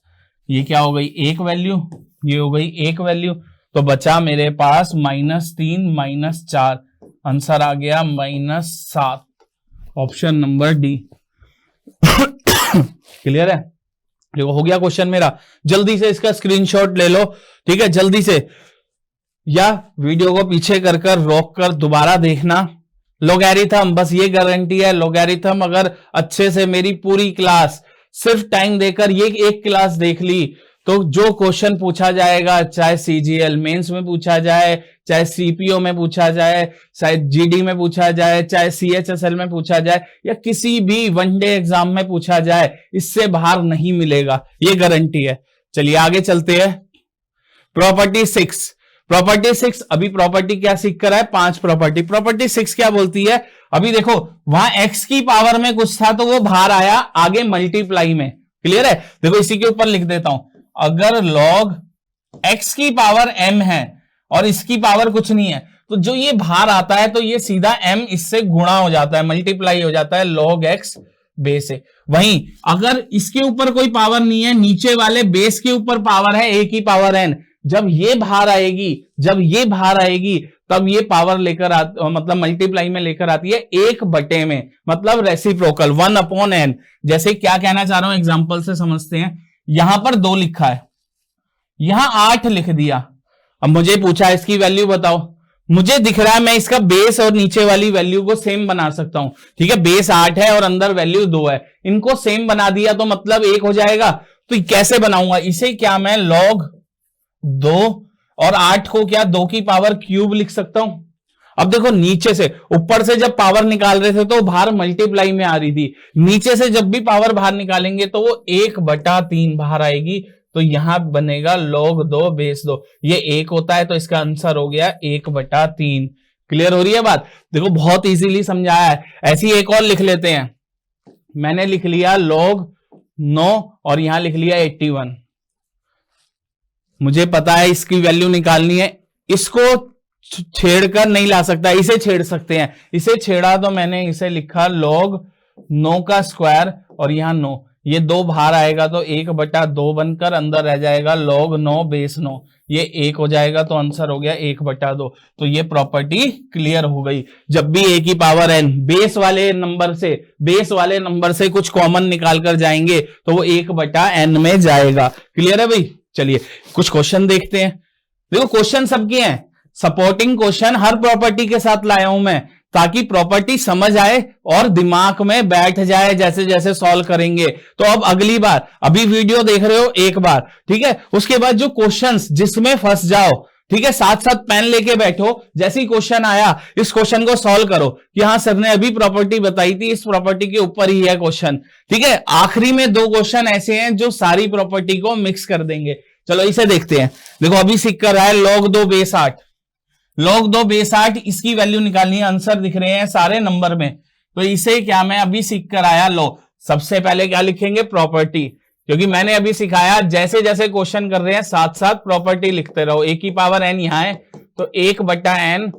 ये क्या हो गई, एक वैल्यू, ये हो गई एक वैल्यू, तो बचा मेरे पास -3 -4, आंसर आ गया -7, ऑप्शन नंबर डी। क्लियर है, देखो हो गया क्वेश्चन मेरा। जल्दी से इसका स्क्रीनशॉट ले लो, ठीक है, जल्दी से, या वीडियो को पीछे कर रोक कर दोबारा देखना, लोगैरिथम, बस ये गारंटी है, लोगैरिथम अगर अच्छे से मेरी पूरी क्लास सिर्फ टाइम देकर ये एक क्लास देख ली तो जो क्वेश्चन पूछा जाएगा, चाहे सीजीएल मेंस में पूछा जाए, चाहे सीपीओ में पूछा जाए, चाहे जीडी में पूछा जाए, चाहे सीएचएसएल में पूछा जाए, या किसी भी वनडे एग्जाम में पूछा जाए, इससे बाहर नहीं मिलेगा, ये गारंटी है। चलिए आगे चलते हैं। प्रॉपर्टी 6, प्रॉपर्टी 6, अभी प्रॉपर्टी क्या सीख कर है, 5 प्रॉपर्टी। प्रॉपर्टी 6 क्या बोलती है, अभी देखो वहां x की पावर में कुछ था तो वो बाहर आया आगे मल्टीप्लाई में, क्लियर है। देखो इसी के ऊपर लिख देता हूं, अगर log x की पावर m है और इसकी पावर कुछ नहीं है तो जो ये बाहर आता है तो ये सीधा m इससे गुणा हो जाता है, मल्टीप्लाई हो जाता है log x बेस है। वहीं अगर इसके ऊपर कोई पावर नहीं है, नीचे वाले बेस के ऊपर पावर है a की पावर n, जब ये बाहर आएगी, जब ये बाहर आएगी तब ये पावर लेकर मतलब मल्टीप्लाई में लेकर आती है 1 बटे में, मतलब रेसिप्रोकल 1/n। जैसे क्या कहना चाह रहा हूं एग्जांपल से समझते हैं। यहां पर 2 लिखा है, यहां 8 लिख दिया, अब मुझे पूछा इसकी वैल्यू बताओ, मुझे दिख रहा है मैं इसका बेस और नीचे वाली वैल्यू को सेम बना सकता हूं, ठीक है। बेस 8 है और अंदर वैल्यू 2 है, इनको सेम बना दिया तो मतलब 1 हो जाएगा। तो कैसे बनाऊंगा इसे, क्या मैं log 2 और 8 को क्या 2 की पावर क्यूब लिख सकता हूं। अब देखो नीचे से, ऊपर से जब पावर निकाल रहे थे तो बाहर मल्टीप्लाई में आ रही थी, नीचे से जब भी पावर बाहर निकालेंगे तो वो 1/3 बाहर आएगी, तो यहां बनेगा log 2 बेस 2, ये 1 होता है तो इसका आंसर हो गया 1/3। क्लियर हो रही है बात, देखो बहुत इजीली समझाया है। ऐसी एक और लिख लेते हैं, मैंने लिख लिया log 9 और यहां लिख लिया 81, मुझे पता है इसकी वैल्यू निकालनी है, इसको छेड़कर नहीं ला सकता, इसे छेड़ सकते हैं, इसे छेड़ा तो मैंने इसे लिखा log 9 का स्क्वायर और यहां 9, ये 2 बाहर आएगा तो 1/2 बनकर अंदर रह जाएगा log 9 बेस 9, ये 1 हो जाएगा तो आंसर हो गया 1/2। तो ये प्रॉपर्टी क्लियर हो गई। जब भी a की पावर n बेस वाले नंबर से कुछ कॉमन निकाल कर जाएंगे तो वो 1/n में जाएगा। क्लियर है भाई। चलिए कुछ क्वेश्चन देखते हैं। देखो क्वेश्चन सबके हैं, सपोर्टिंग क्वेश्चन हर प्रॉपर्टी के साथ लाया हूं मैं, ताकि प्रॉपर्टी समझ आए और दिमाग में बैठ जाए जैसे जैसे सॉल्व करेंगे। तो अब अगली बार, अभी वीडियो देख रहे हो एक बार, ठीक है, उसके बाद जो क्वेश्चंस जिसमें फंस जाओ, ठीक है, साथ साथ पेन लेके बैठो, जैसे ही क्वेश्चन आया इस क्वेश्चन को सॉल्व करो कि हाँ सर ने अभी प्रॉपर्टी बताई थी, इस प्रॉपर्टी के ऊपर ही है क्वेश्चन, ठीक है। आखिरी में 2 क्वेश्चन ऐसे हैं जो सारी प्रॉपर्टी को मिक्स कर देंगे। चलो इसे देखते हैं। देखो अभी सीख कर रहा है log 2 बेस 8, log 2 बेस 8, इसकी वैल्यू निकालनी है, आंसर दिख रहे हैं सारे नंबर में। तो इसे क्या मैं अभी सीख कर आया, लो सबसे पहले क्या लिखेंगे, प्रॉपर्टी, क्योंकि मैंने अभी सिखाया जैसे जैसे क्वेश्चन कर रहे हैं साथ साथ प्रॉपर्टी लिखते रहो। a की पावर n यहां है तो 1/n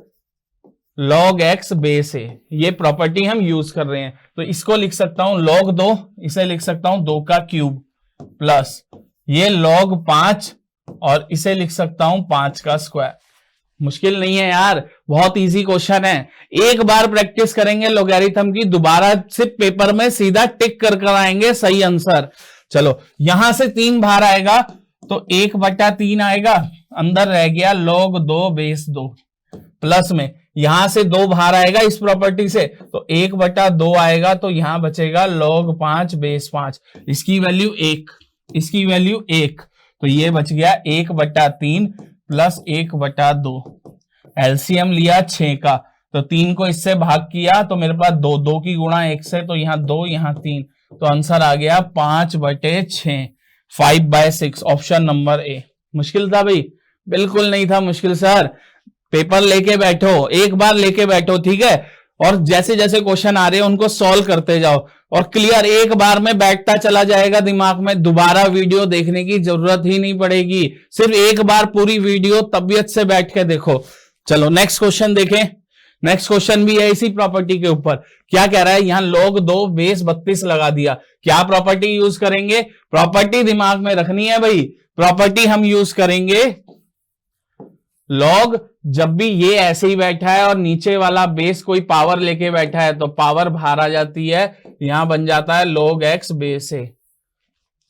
log x बेस है, ये प्रॉपर्टी हम यूज कर रहे हैं। तो इसको लिख सकता हूं log 2, इसे लिख सकता हूं 2 का क्यूब प्लस ये log 5 और इसे लिख सकता हूं 5 का स्क्वायर। मुश्किल नहीं है यार, बहुत इजी क्वेश्चन है। एक बार प्रैक्टिस करेंगे लॉगरिथम की, दोबारा से पेपर में सीधा टिक कर आएंगे सही आंसर। चलो यहां से 3 बाहर आएगा तो 1/3 आएगा, अंदर रह गया log 2 बेस 2, प्लस में यहां से 2 बाहर आएगा इस प्रॉपर्टी से तो 1/2 आएगा, तो यहां बचेगा log 5 बेस 5, इसकी वैल्यू 1, इसकी वैल्यू 1, तो ये बच गया 1/3 प्लस 1/2। एलसीएम लिया 6 का, तो 3 को इससे भाग किया तो मेरे पास 2, 2 की गुणा 1 से, तो यहां 2 यहां 3, तो आंसर आ गया 5/6, 5/6, ऑप्शन नंबर ए। मुश्किल था भाई? बिल्कुल नहीं था मुश्किल सर। पेपर लेके बैठो, एक बार लेके बैठो, ठीक है, और जैसे जैसे क्वेश्चन आ रहे हैं उनको सॉल्व करते जाओ और क्लियर एक बार में बैठता चला जाएगा दिमाग में, दोबारा वीडियो देखने की जरूरत ही नहीं पड़ेगी। सिर्फ एक बार पूरी वीडियो तबीयत से बैठ के देखो। चलो नेक्स्ट क्वेश्चन देखें। नेक्स्ट क्वेश्चन भी है इसी प्रॉपर्टी के ऊपर। क्या कह रहा है, यहां log 2 बेस 32 लगा दिया। क्या प्रॉपर्टी यूज करेंगे? प्रॉपर्टी दिमाग में रखनी है भाई, प्रॉपर्टी हम यूज करेंगे log, जब भी ये ऐसे ही बैठा है और नीचे वाला बेस कोई पावर लेके बैठा है तो पावर बाहर आ जाती है, यहां बन जाता है log x बेस है।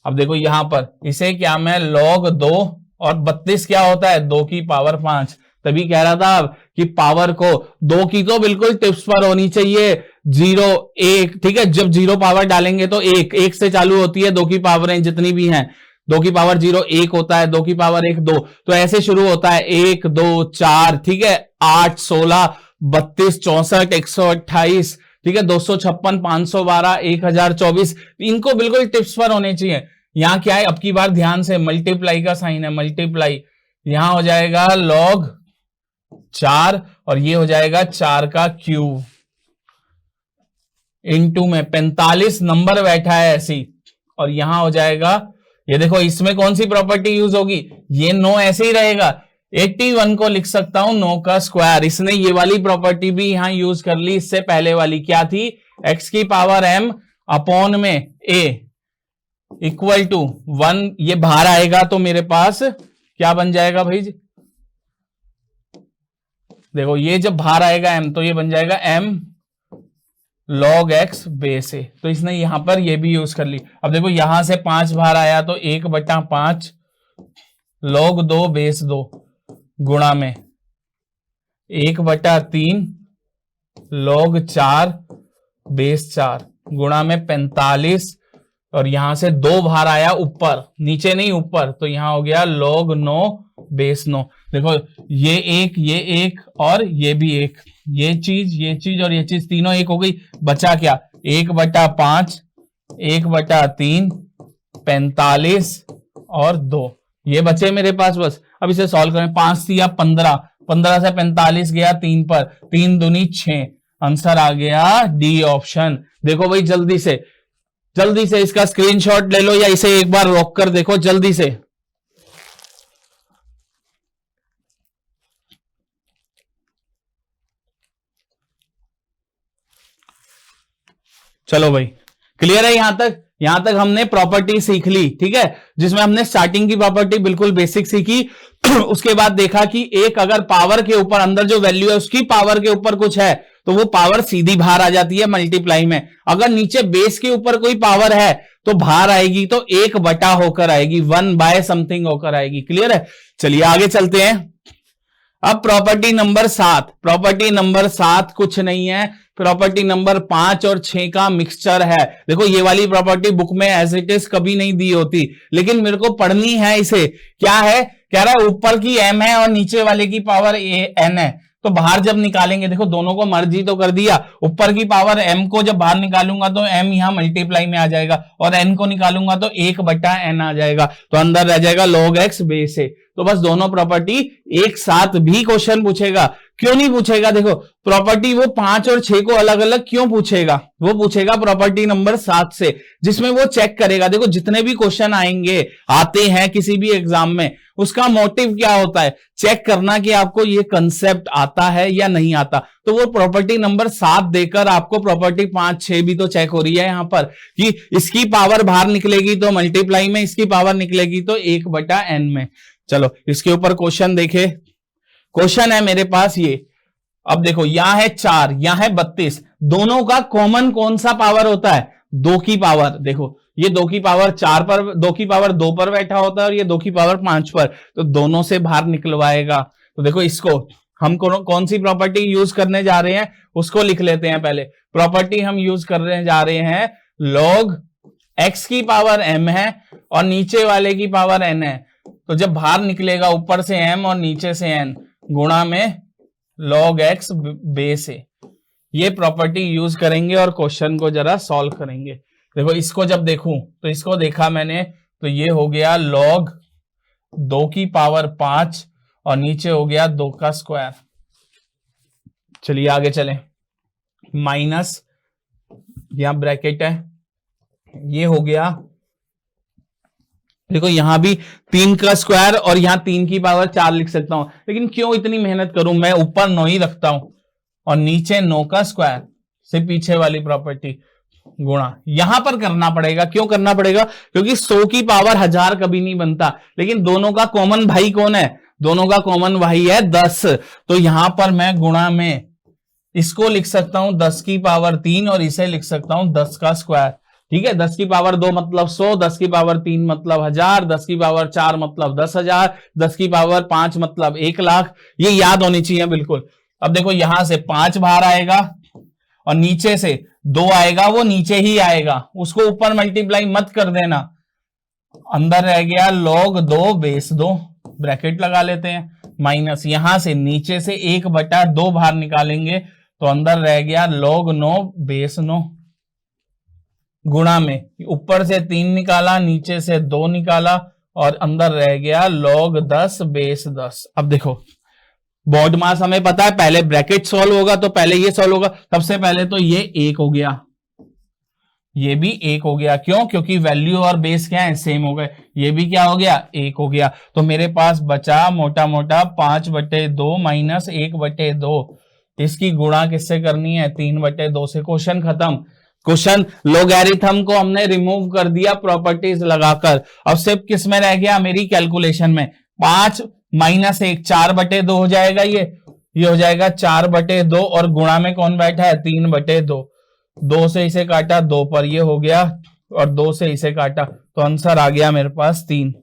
अब देखो यहां पर इसे क्या मैं log 2 और 32 क्या होता है 2 की पावर 5, तभी कह रहा था कि कि पावर को 2 की तो बिल्कुल टिप्स पर होनी चाहिए, 0 1, ठीक है। जब 0 पावर डालेंगे तो 1 से चालू होती है, 2 की पावरें जितनी भी हैं, 2 की पावर 0 1 होता है, 2 की पावर 1 2, तो ऐसे शुरू होता है 1 2 4, ठीक है, 8 16 32 64 128, ठीक है, 256 512 1024, इनको बिल्कुल टिप्स पर होने चाहिए। यहां क्या है, अब की बार ध्यान से मल्टीप्लाई का साइन है, मल्टीप्लाई, यहां हो जाएगा log 4 और ये हो जाएगा 4 का क्यूब इनटू में 45 नंबर बैठा है ऐसी, और यहां हो जाएगा, ये देखो इसमें कौन सी प्रॉपर्टी यूज होगी, ये 9 ऐसे ही रहेगा, 81 को लिख सकता हूं 9 का स्क्वायर। इसने ये वाली प्रॉपर्टी भी यहां यूज कर ली, इससे पहले वाली क्या थी, x की पावर m अपॉन में a इक्वल टू 1, ये बाहर आएगा तो मेरे पास क्या बन जाएगा भाई जी, देखो ये जब बाहर आएगा m तो ये बन जाएगा m log x base a, तो इसने यहां पर ये भी यूज कर ली। अब देखो यहां से 5 बाहर आया तो 1/5 log 2 बेस 2 गुणा में 1/3 log 4 बेस 4 गुणा में 45, और यहां से 2 बाहर आया ऊपर, नीचे नहीं ऊपर, तो यहां हो गया log 9 बेस 9। देखो ये एक और ये भी एक, ये चीज और ये चीज तीनों एक हो गई, बचा क्या, 1/5 1/3 45 और 2, ये बचे मेरे पास बस। अब इसे सॉल्व करें, 5 या 15, 15 से 45 गया 3 पर, 3 दूनी 6, आंसर आ गया डी ऑप्शन। देखो भाई जल्दी से इसका स्क्रीनशॉट ले लो या इसे एक बार रोक कर देखो जल्दी से। चलो भाई क्लियर है यहां तक हमने प्रॉपर्टी सीख ली, ठीक है, जिसमें हमने स्टार्टिंग की प्रॉपर्टी बिल्कुल बेसिक सीखी। उसके बाद देखा कि एक अगर पावर के ऊपर अंदर जो वैल्यू है उसकी पावर के ऊपर कुछ है तो वो पावर सीधी बाहर आ जाती है मल्टीप्लाई में, अगर नीचे बेस के ऊपर कोई पावर है तो बाहर आएगी तो 1 होकर आएगी, 1 बाय समथिंग होकर आएगी। क्लियर है, चलिए आगे चलते हैं। अब प्रॉपर्टी नंबर 7 कुछ नहीं है, प्रॉपर्टी नंबर 5 और 6 का मिक्सचर है। देखो ये वाली प्रॉपर्टी बुक में एज इट इज कभी नहीं दी होती, लेकिन मेरे को पढ़नी है इसे। क्या है, कह रहा है ऊपर की m है और नीचे वाले की पावर n है, तो बाहर जब निकालेंगे, देखो दोनों को मर्जी तो कर दिया, ऊपर की पावर m को जब बाहर निकालूंगा तो m यहां मल्टीप्लाई में आ जाएगा और n को निकालूंगा तो 1/n आ जाएगा, तो अंदर रह जाएगा log x बेस a। तो बस दोनों प्रॉपर्टी एक साथ भी क्वेश्चन पूछेगा, क्यों नहीं पूछेगा, देखो प्रॉपर्टी वो 5 और 6 को अलग अलग क्यों पूछेगा, वो पूछेगा प्रॉपर्टी नंबर 7 से, जिसमें वो चेक करेगा। देखो जितने भी क्वेश्चन आते हैं किसी भी एग्जाम में, उसका मोटिव क्या होता है, चेक करना कि आपको ये कंसेप्ट आता है या नहीं आता। तो वो प्रॉपर्टी नंबर 7 देकर आपको प्रॉपर्टी 5 6 भी तो चेक हो रही है यहां पर, कि इसकी पावर बाहर निकलेगी तो मल्टीप्लाई में, इसकी पावर निकलेगी तो 1/n में। चलो इसके ऊपर क्वेश्चन देखे, क्वेश्चन है मेरे पास ये। अब देखो यहां है 4, यहां है 32, दोनों का कॉमन कौन सा पावर होता है, 2 की पावर। देखो ये 2 की पावर 4 पर, 2 की पावर 2 पर बैठा होता है और ये 2 की पावर 5 पर, तो दोनों से बाहर निकलवाएगा। तो देखो इसको हम कौन सी प्रॉपर्टी यूज करने जा रहे हैं उसको लिख लेते हैं। पहले प्रॉपर्टी हम यूज करने जा रहे हैं log x की पावर m है और नीचे वाले की पावर n है, तो जब बाहर निकलेगा ऊपर से m और नीचे से n गुणा में log x बेस a, ये प्रॉपर्टी यूज करेंगे और क्वेश्चन को जरा सॉल्व करेंगे। देखो इसको जब देखूं तो इसको देखा मैंने तो ये हो गया log 2 की पावर 5 और नीचे हो गया 2 का स्क्वायर। चलिए आगे चलें, माइनस यहां ब्रैकेट है, ये हो गया, देखो यहां भी 3 का स्क्वायर और यहां 3 की पावर 4 लिख सकता हूं, लेकिन क्यों इतनी मेहनत करूं, मैं ऊपर 9 ही रखता हूं और नीचे 9 का स्क्वायर से पीछे वाली प्रॉपर्टी गुणा यहां पर करना पड़ेगा। क्यों करना पड़ेगा, क्योंकि 100 की पावर 1000 कभी नहीं बनता, लेकिन दोनों का कॉमन भाई कौन है, दोनों का कॉमन भाई है 10, तो यहां पर मैं गुणा में इसको लिख सकता हूं 10 की पावर 3 और इसे लिख सकता हूं 10 का स्क्वायर। ठीक है, 10 की पावर 2 मतलब 100, 10 की पावर 3 मतलब 1000, 10 की पावर 4 मतलब 10,000, 10 की पावर 5 मतलब 1 लाख, ये याद होनी चाहिए बिल्कुल। अब देखो यहां से 5 बाहर आएगा और नीचे से 2 आएगा, वो नीचे ही आएगा, उसको ऊपर मल्टीप्लाई मत कर देना। अंदर रह गया log 2 बेस 2, ब्रैकेट लगा लेते हैं, माइनस यहां से नीचे से 1/2 बाहर निकालेंगे तो अंदर रह गया log 9 बेस 9, गुणा में ऊपर से 3 निकाला, नीचे से 2 निकाला और अंदर रह गया log 10 बेस 10। अब देखो बॉड मास हमें पता है, पहले ब्रैकेट सॉल्व होगा तो पहले ये सॉल्व होगा, सबसे पहले तो ये 1 हो गया, ये भी 1 हो गया, क्यों? क्योंकि वैल्यू और बेस क्या है, सेम हो गए। ये भी क्या हो गया, 1 हो गया। तो मेरे पास बचा मोटा मोटा 5/2 माइनस 1/2। इसकी गुणा किससे करनी है, 3/2 से। क्वेश्चन खत्म। क्वेश्चन लोगैरिथम को हमने रिमूव कर दिया प्रॉपर्टीज लगाकर। अब सिर्फ किस में रह गया, मेरी कैलकुलेशन में। 5 माइनस 1 4/2 हो जाएगा, ये हो जाएगा 4/2 और गुणा में कौन बैठा है, 3/2। 2 से इसे काटा 2 पर, ये हो गया, और 2 से इसे काटा तो आंसर आ गया मेरे पास 3।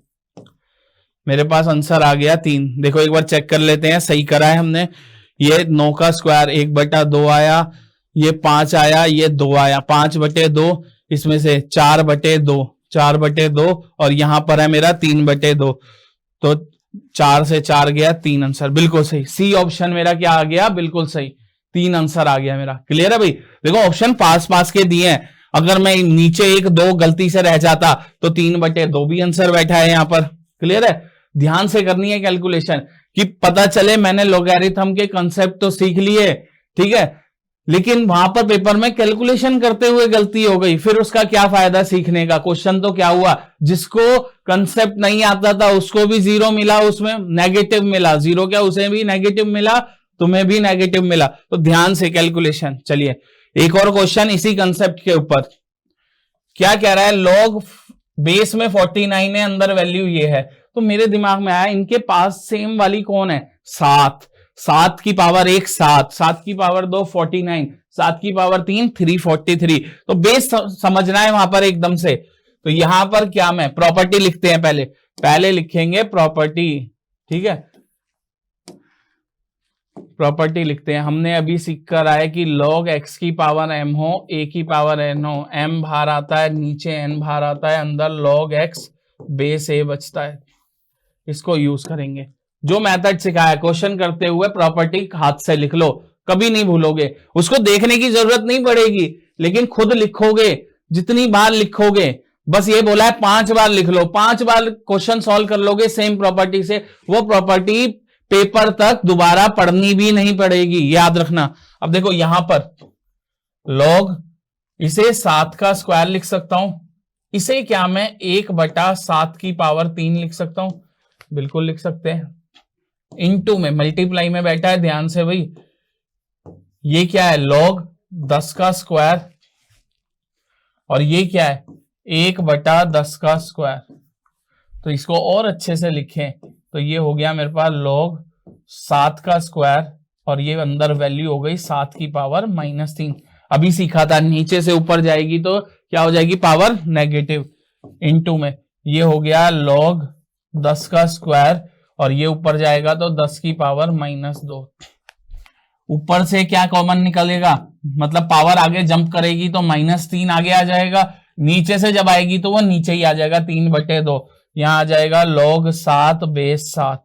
मेरे पास आंसर आ गया 3। देखो एक बार चेक कर लेते हैं, सही करा है हमने। ये 9 का स्क्वायर 1/2 आया, ये 5 आया, ये 2 आया, 5/2, इसमें से 4/2 और यहां पर है मेरा 3/2, तो 4 से 4 गया 3, आंसर बिल्कुल सही। सी ऑप्शन मेरा क्या आ गया, बिल्कुल सही, 3 आंसर आ गया मेरा। क्लियर है भाई? देखो ऑप्शन पास के दिए हैं, अगर मैं नीचे 1 2 गलती से रह जाता तो 3/2 भी आंसर बैठा है यहां पर। क्लियर है? ध्यान से करनी है कैलकुलेशन, कि पता चले मैंने लोगैरिथम के कंसेप्ट तो सीख लिए, ठीक है, लेकिन वहां पर पेपर में कैलकुलेशन करते हुए गलती हो गई, फिर उसका क्या फायदा सीखने का। क्वेश्चन तो क्या हुआ, जिसको कंसेप्ट नहीं आता था उसको भी 0 मिला, उसमें नेगेटिव मिला, 0 क्या, उसे भी नेगेटिव मिला, तुम्हें भी नेगेटिव मिला। तो ध्यान से कैलकुलेशन। चलिए एक और क्वेश्चन इसी कंसेप्ट के ऊपर। क्या कह रहा है, लॉग बेस में 49 है, अंदर वैल्यू ये है। तो मेरे दिमाग में आया इनके पास सेम वाली कौन है, 7। 7 की पावर 1 7, 7 की पावर 2 49, 7 की पावर 3 343। तो बेस समझना है वहां पर एकदम से। तो यहां पर क्या, मैं प्रॉपर्टी लिखते हैं, पहले लिखेंगे प्रॉपर्टी, ठीक है, प्रॉपर्टी लिखते हैं। हमने अभी सीख कर आए कि log x की पावर m हो, a की पावर n हो, m बाहर आता है, नीचे n बाहर आता है, अंदर log x बेस a बचता है। इसको यूज करेंगे, जो मेथड सिखाया क्वेश्चन करते हुए प्रॉपर्टी हाथ से लिख लो, कभी नहीं भूलोगे। उसको देखने की जरूरत नहीं पड़ेगी, लेकिन खुद लिखोगे, जितनी बार लिखोगे, बस ये बोला है 5 बार लिख लो, 5 बार क्वेश्चन सॉल्व कर लोगे सेम प्रॉपर्टी से, वो प्रॉपर्टी पेपर तक दोबारा पढ़नी भी नहीं पड़ेगी, याद रखना। अब देखो यहां पर log, इसे 7 का स्क्वायर लिख सकता हूं, इसे क्या मैं 1/7 की पावर 3 लिख सकता हूं, बिल्कुल लिख सकते हैं। इनटू में मल्टीप्लाई में बैठा है, ध्यान से भाई, ये क्या है log 10 का स्क्वायर, और ये क्या है 1/10 का स्क्वायर। तो इसको और अच्छे से लिखें तो ये हो गया मेरे पास log 7 का स्क्वायर, और ये अंदर वैल्यू हो गई 7 की पावर -3। अभी सीखा था, नीचे से ऊपर जाएगी तो क्या हो जाएगी, पावर नेगेटिव। इनटू में ये हो गया log 10 का स्क्वायर, और ये ऊपर जाएगा तो 10 की पावर -2। ऊपर से क्या कॉमन निकलेगा, मतलब पावर आगे जंप करेगी तो -3 आगे आ जाएगा, नीचे से जब आएगी तो वो नीचे ही आ जाएगा, 3/2। यहां आ जाएगा log 7 बेस 7,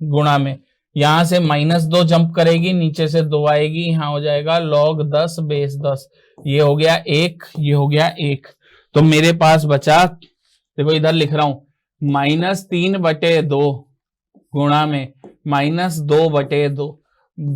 गुणा में यहां से -2 जंप करेगी, नीचे से 2 आएगी, यहां हो जाएगा log 10 बेस 10। ये हो गया 1, ये हो गया 1। तो मेरे पास बचा, देखो इधर लिख रहा हूं, -3/2 गुणा में -2/2,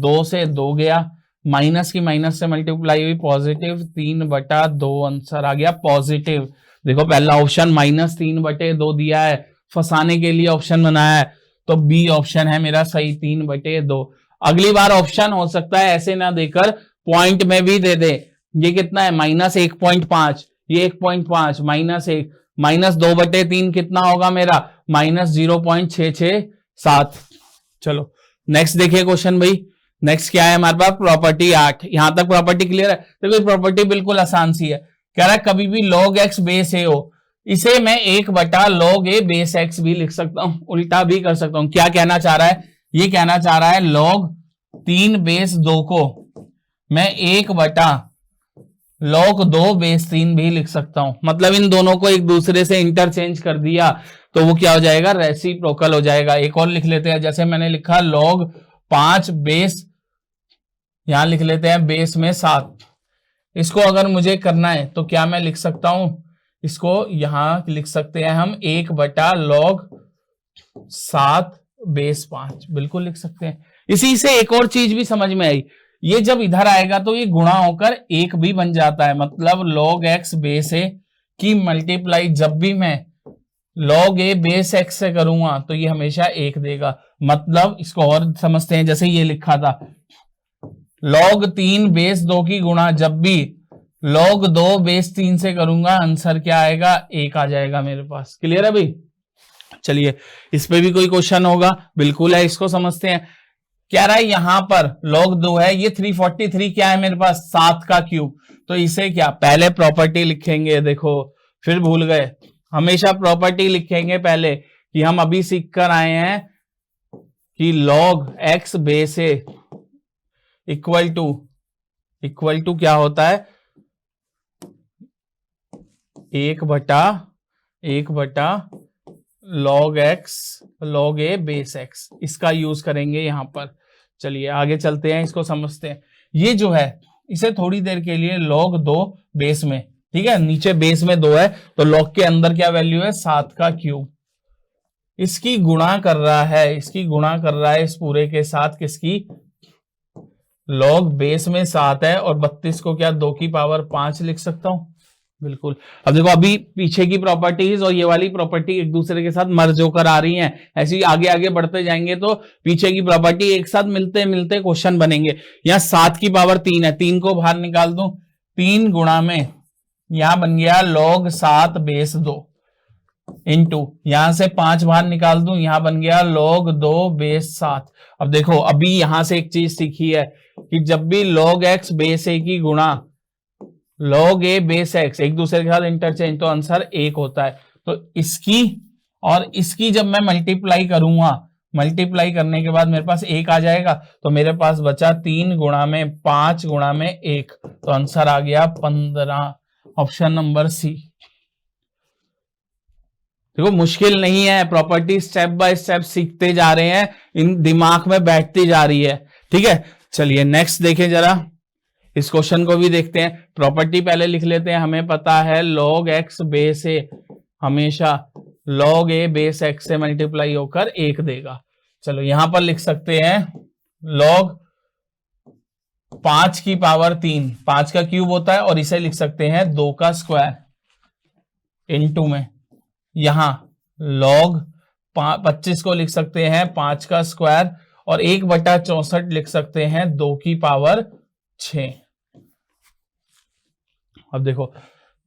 2 से 2 गया, माइनस की माइनस से मल्टीप्लाई हुई, पॉजिटिव 3/2 आंसर आ गया पॉजिटिव। देखो पहला ऑप्शन -3/2 दिया है, फंसाने के लिए ऑप्शन बनाया है, तो बी ऑप्शन है मेरा सही, 3/2। अगली बार ऑप्शन हो सकता है ऐसे ना देकर पॉइंट में भी दे दे। ये कितना है, -1.5, ये 1.5 -1 -2/3 कितना होगा मेरा, -0.667। चलो नेक्स्ट देखिए क्वेश्चन भाई। नेक्स्ट क्या है हमारे पास, प्रॉपर्टी 8। यहां तक प्रॉपर्टी क्लियर है? देखो प्रॉपर्टी बिल्कुल आसान सी है। कह रहा है कभी भी log x बेस a हो, इसे मैं 1/log a बेस x भी लिख सकता हूं, उल्टा भी कर सकता हूं। क्या कहना चाह रहा है, ये कहना चाह रहा है log 3 बेस 2 को मैं 1 बटा log 2 बेस 3 भी लिख सकता हूं। मतलब इन दोनों को एक दूसरे से इंटरचेंज कर दिया तो वो क्या हो जाएगा, रेसिप्रोकल हो जाएगा। एक और लिख लेते हैं, जैसे मैंने लिखा log 5 बेस, यहां लिख लेते हैं बेस में 7। इसको अगर मुझे करना है तो क्या मैं लिख सकता हूं, इसको यहां लिख सकते हैं हम 1 बटा log 7 बेस 5, बिल्कुल लिख सकते हैं। इसी से एक और चीज भी समझ में आई, ये जब इधर आएगा तो ये गुणा होकर 1 भी बन जाता है। मतलब log x बेस a की मल्टीप्लाई जब भी मैं log a बेस x से करूंगा तो ये हमेशा 1 देगा। मतलब इसको और समझते हैं, जैसे ये लिखा था log 3 बेस 2 की गुणा जब भी log 2 बेस 3 से करूंगा, आंसर क्या आएगा, 1 आ जाएगा मेरे पास। क्लियर है भाई? चलिए इस पे भी कोई क्वेश्चन होगा? बिल्कुल है, इसको समझते हैं। क्या रहा है, यहां पर log 2 है, ये 343 क्या है मेरे पास, 7 का क्यूब। तो इसे क्या पहले प्रॉपर्टी लिखेंगे, देखो फिर भूल गए, हमेशा प्रॉपर्टी लिखेंगे पहले, कि हम अभी सीख कर आए हैं कि log x base a equal to क्या होता है, 1 बटा log x log a base x, इसका यूज करेंगे यहां पर। चलिए आगे चलते हैं, इसको समझते हैं। ये जो है इसे थोड़ी देर के लिए log 2 बेस में, ठीक है, नीचे बेस में 2 है तो log के अंदर क्या वैल्यू है, 7 का क्यूब। इसकी गुणा कर रहा है इस पूरे के साथ, किसकी, log बेस में 7 है और 32 को क्या 2 की पावर 5 लिख सकता हूं, बिल्कुल। अब देखो अभी पीछे की प्रॉपर्टीज और ये वाली प्रॉपर्टी एक दूसरे के साथ मर्ज होकर आ रही हैं। ऐसे ही आगे आगे बढ़ते जाएंगे तो पीछे की प्रॉपर्टी एक साथ मिलते मिलते क्वेश्चन बनेंगे। यहाँ 7 की पावर 3 है, 3 को बाहर निकाल दूं, 3 गुणा में यहां बन गया log 7 बेस 2 इंटू यहां से 5 बाहर निकाल दूं, यहां बन गया log 2 बेस 7। अब देखो अभी यहां से एक चीज सीखी है कि जब भी log x बेस a की गुणा log a बेस x एक दूसरे के साथ इंटरचेंज तो आंसर 1 होता है। तो इसकी और इसकी जब मैं मल्टीप्लाई करूंगा, मल्टीप्लाई करने के बाद मेरे पास 1 आ जाएगा, तो मेरे पास बचा 3 गुणा में 5 गुणा में 1, तो आंसर आ गया 15, ऑप्शन नंबर सी। देखो मुश्किल नहीं है, प्रॉपर्टी स्टेप बाय स्टेप सीखते जा रहे हैं, इन दिमाग में बैठती जा रही है, ठीक है। चलिए नेक्स्ट देखें जरा, इस क्वेश्चन को भी देखते हैं। प्रॉपर्टी पहले लिख लेते हैं, हमें पता है log x बेस a हमेशा log a बेस x से मल्टीप्लाई होकर 1 देगा। चलो यहां पर लिख सकते हैं log 5 की पावर 3, 5 का क्यूब होता है, और इसे लिख सकते हैं 2 का स्क्वायर इनटू में यहां log 25 को लिख सकते हैं 5 का स्क्वायर, और 1 बटा 64 लिख सकते हैं 2 की पावर 6। अब देखो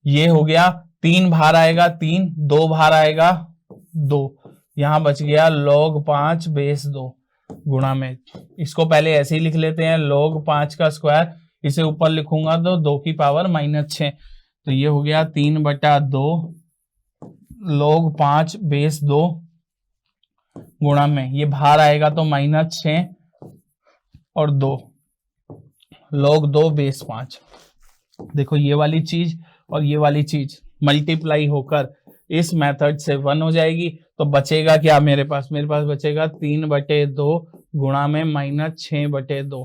ये हो गया, 3 बाहर आएगा 3, 2 बाहर आएगा 2, यहां बच गया log 5 बेस 2 गुणा में, इसको पहले ऐसे ही लिख लेते हैं log 5 का स्क्वायर, इसे ऊपर लिखूंगा तो 2 की पावर -6, तो ये हो गया 3 बटा 2 log 5 बेस 2 गुणा में, ये बाहर आएगा तो -6 और 2 log 2 बेस 5। देखो ये वाली चीज और ये वाली चीज मल्टीप्लाई होकर इस मेथड से 1 हो जाएगी, तो बचेगा क्या मेरे पास बचेगा 3/2 गुणा में -6/2।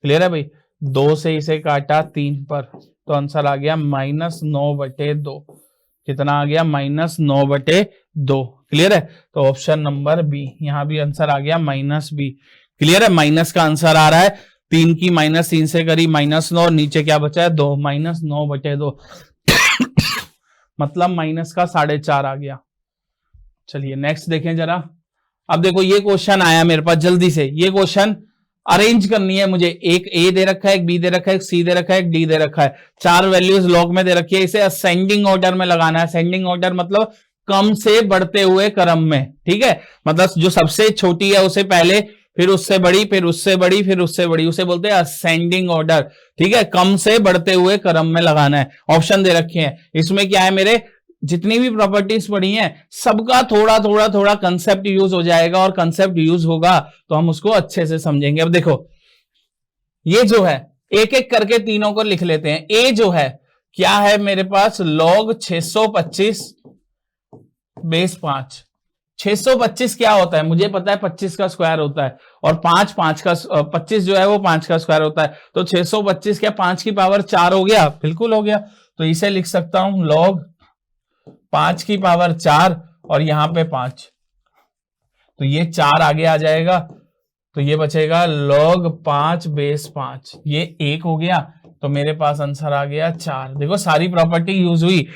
क्लियर है भाई? 2 से इसे काटा 3 पर, तो आंसर आ गया -9/2। कितना आ गया? -9/2। क्लियर है? तो ऑप्शन नंबर बी, यहां भी आंसर आ गया -b। क्लियर है? माइनस का आंसर आ रहा है, 3 की -3 से करी -9, और नीचे क्या बचा है 2, -9/2 मतलब माइनस का 4.5 आ गया। चलिए नेक्स्ट देखें जरा। अब देखो ये क्वेश्चन आया मेरे पास, जल्दी से ये क्वेश्चन अरेंज करनी है मुझे। एक ए दे रखा है, एक बी दे रखा है, एक सी दे रखा है, एक डी दे रखा है, 4 वैल्यूज लॉग में दे रखी है, इसे असेंडिंग ऑर्डर में लगाना है। असेंडिंग ऑर्डर मतलब कम से बढ़ते हुए क्रम में, ठीक है। मतलब जो सबसे छोटी है उसे पहले, फिर उससे बड़ी, फिर उससे बड़ी, फिर उससे बड़ी, उसे बोलते हैं असेंडिंग ऑर्डर, ठीक है। कम से बढ़ते हुए क्रम में लगाना है। ऑप्शन दे रखे हैं, इसमें क्या है मेरे जितनी भी प्रॉपर्टीज पढ़ी हैं सबका थोड़ा थोड़ा थोड़ा कंसेप्ट यूज हो जाएगा, और कंसेप्ट यूज होगा तो हम उसको अच्छे से समझेंगे। अब देखो ये जो है एक एक करके तीनों को लिख लेते हैं। ए जो है क्या है मेरे पास, log 625 बेस 5। 625 क्या होता है मुझे पता है, 25 का स्क्वायर होता है, और 5 का 25 जो है वो 5 का स्क्वायर होता है। तो 625 क्या 5 की पावर 4 हो गया, बिल्कुल हो गया। तो इसे लिख सकता हूं log 5 की पावर 4 और यहां पे 5, तो ये 4 आगे आ जाएगा, तो ये बचेगा log 5 बेस 5, ये 1 हो गया। तो मेरे पास आंसर आ गया 4। देखो सारी प्रॉपर्टी यूज हुई,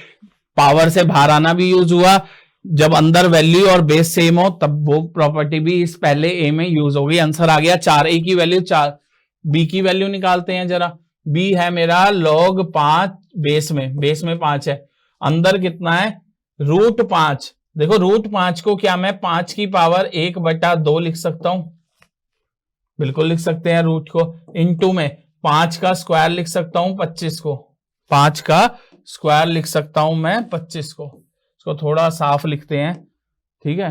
पावर से बाहर आना भी यूज हुआ, जब अंदर वैल्यू और बेस सेम हो तब वो प्रॉपर्टी भी इस पहले ए में यूज हो गई। आंसर आ गया 4। ए की वैल्यू 4, बी की वैल्यू निकालते हैं जरा। बी है मेरा log 5 बेस में 5 है, अंदर कितना है √5। देखो √5 को क्या मैं 5 की पावर 1/2 लिख सकता हूं, बिल्कुल लिख सकते हैं। रूट को इनटू में 5 का स्क्वायर लिख सकता हूं 25 को, 5 का स्क्वायर लिख सकता हूं मैं 25 को। इसको थोड़ा साफ लिखते हैं, ठीक है,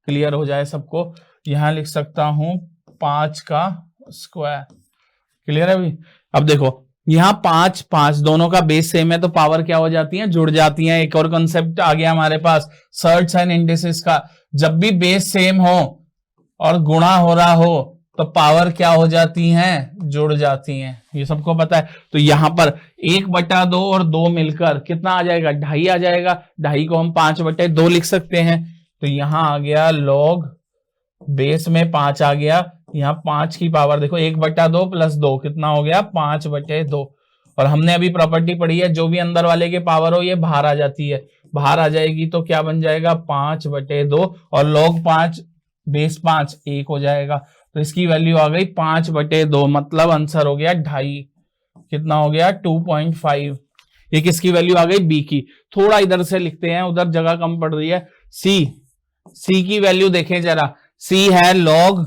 क्लियर हो जाए सबको। यहां लिख सकता हूं 5 का स्क्वायर, क्लियर है भाई। अब देखो यहां 5 5 दोनों का बेस सेम है तो पावर क्या हो जाती है, जुड़ जाती है। एक और कंसेप्ट आ गया हमारे पास सर्ट्स एंड इंडिसेस का, जब भी बेस सेम हो और गुणा हो रहा हो तो पावर क्या हो जाती हैं, जुड़ जाती हैं, ये सबको पता है। तो यहां पर 1/2 और 2 मिलकर कितना आ जाएगा, 2.5 आ जाएगा। 2.5 को हम 5/2 लिख सकते हैं। तो यहां आ गया log बेस में 5 आ गया, यहाँ 5 की पावर देखो 1/2 + 2 कितना हो गया 5/2। और हमने अभी प्रॉपर्टी पढ़ी है जो भी अंदर वाले के पावर हो ये बाहर आ जाती है, बाहर आ जाएगी तो क्या बन जाएगा 5/2, और log 5 बेस 5 1 हो जाएगा। तो इसकी वैल्यू आ गई 5/2, मतलब आंसर हो गया 2.5, कितना हो गया 2.5। ये किसकी वैल्यू आ गई, बी की। थोड़ा इधर से लिखते हैं, उधर जगह कम पड़ रही है। सी की वैल्यू देखें जरा, सी है log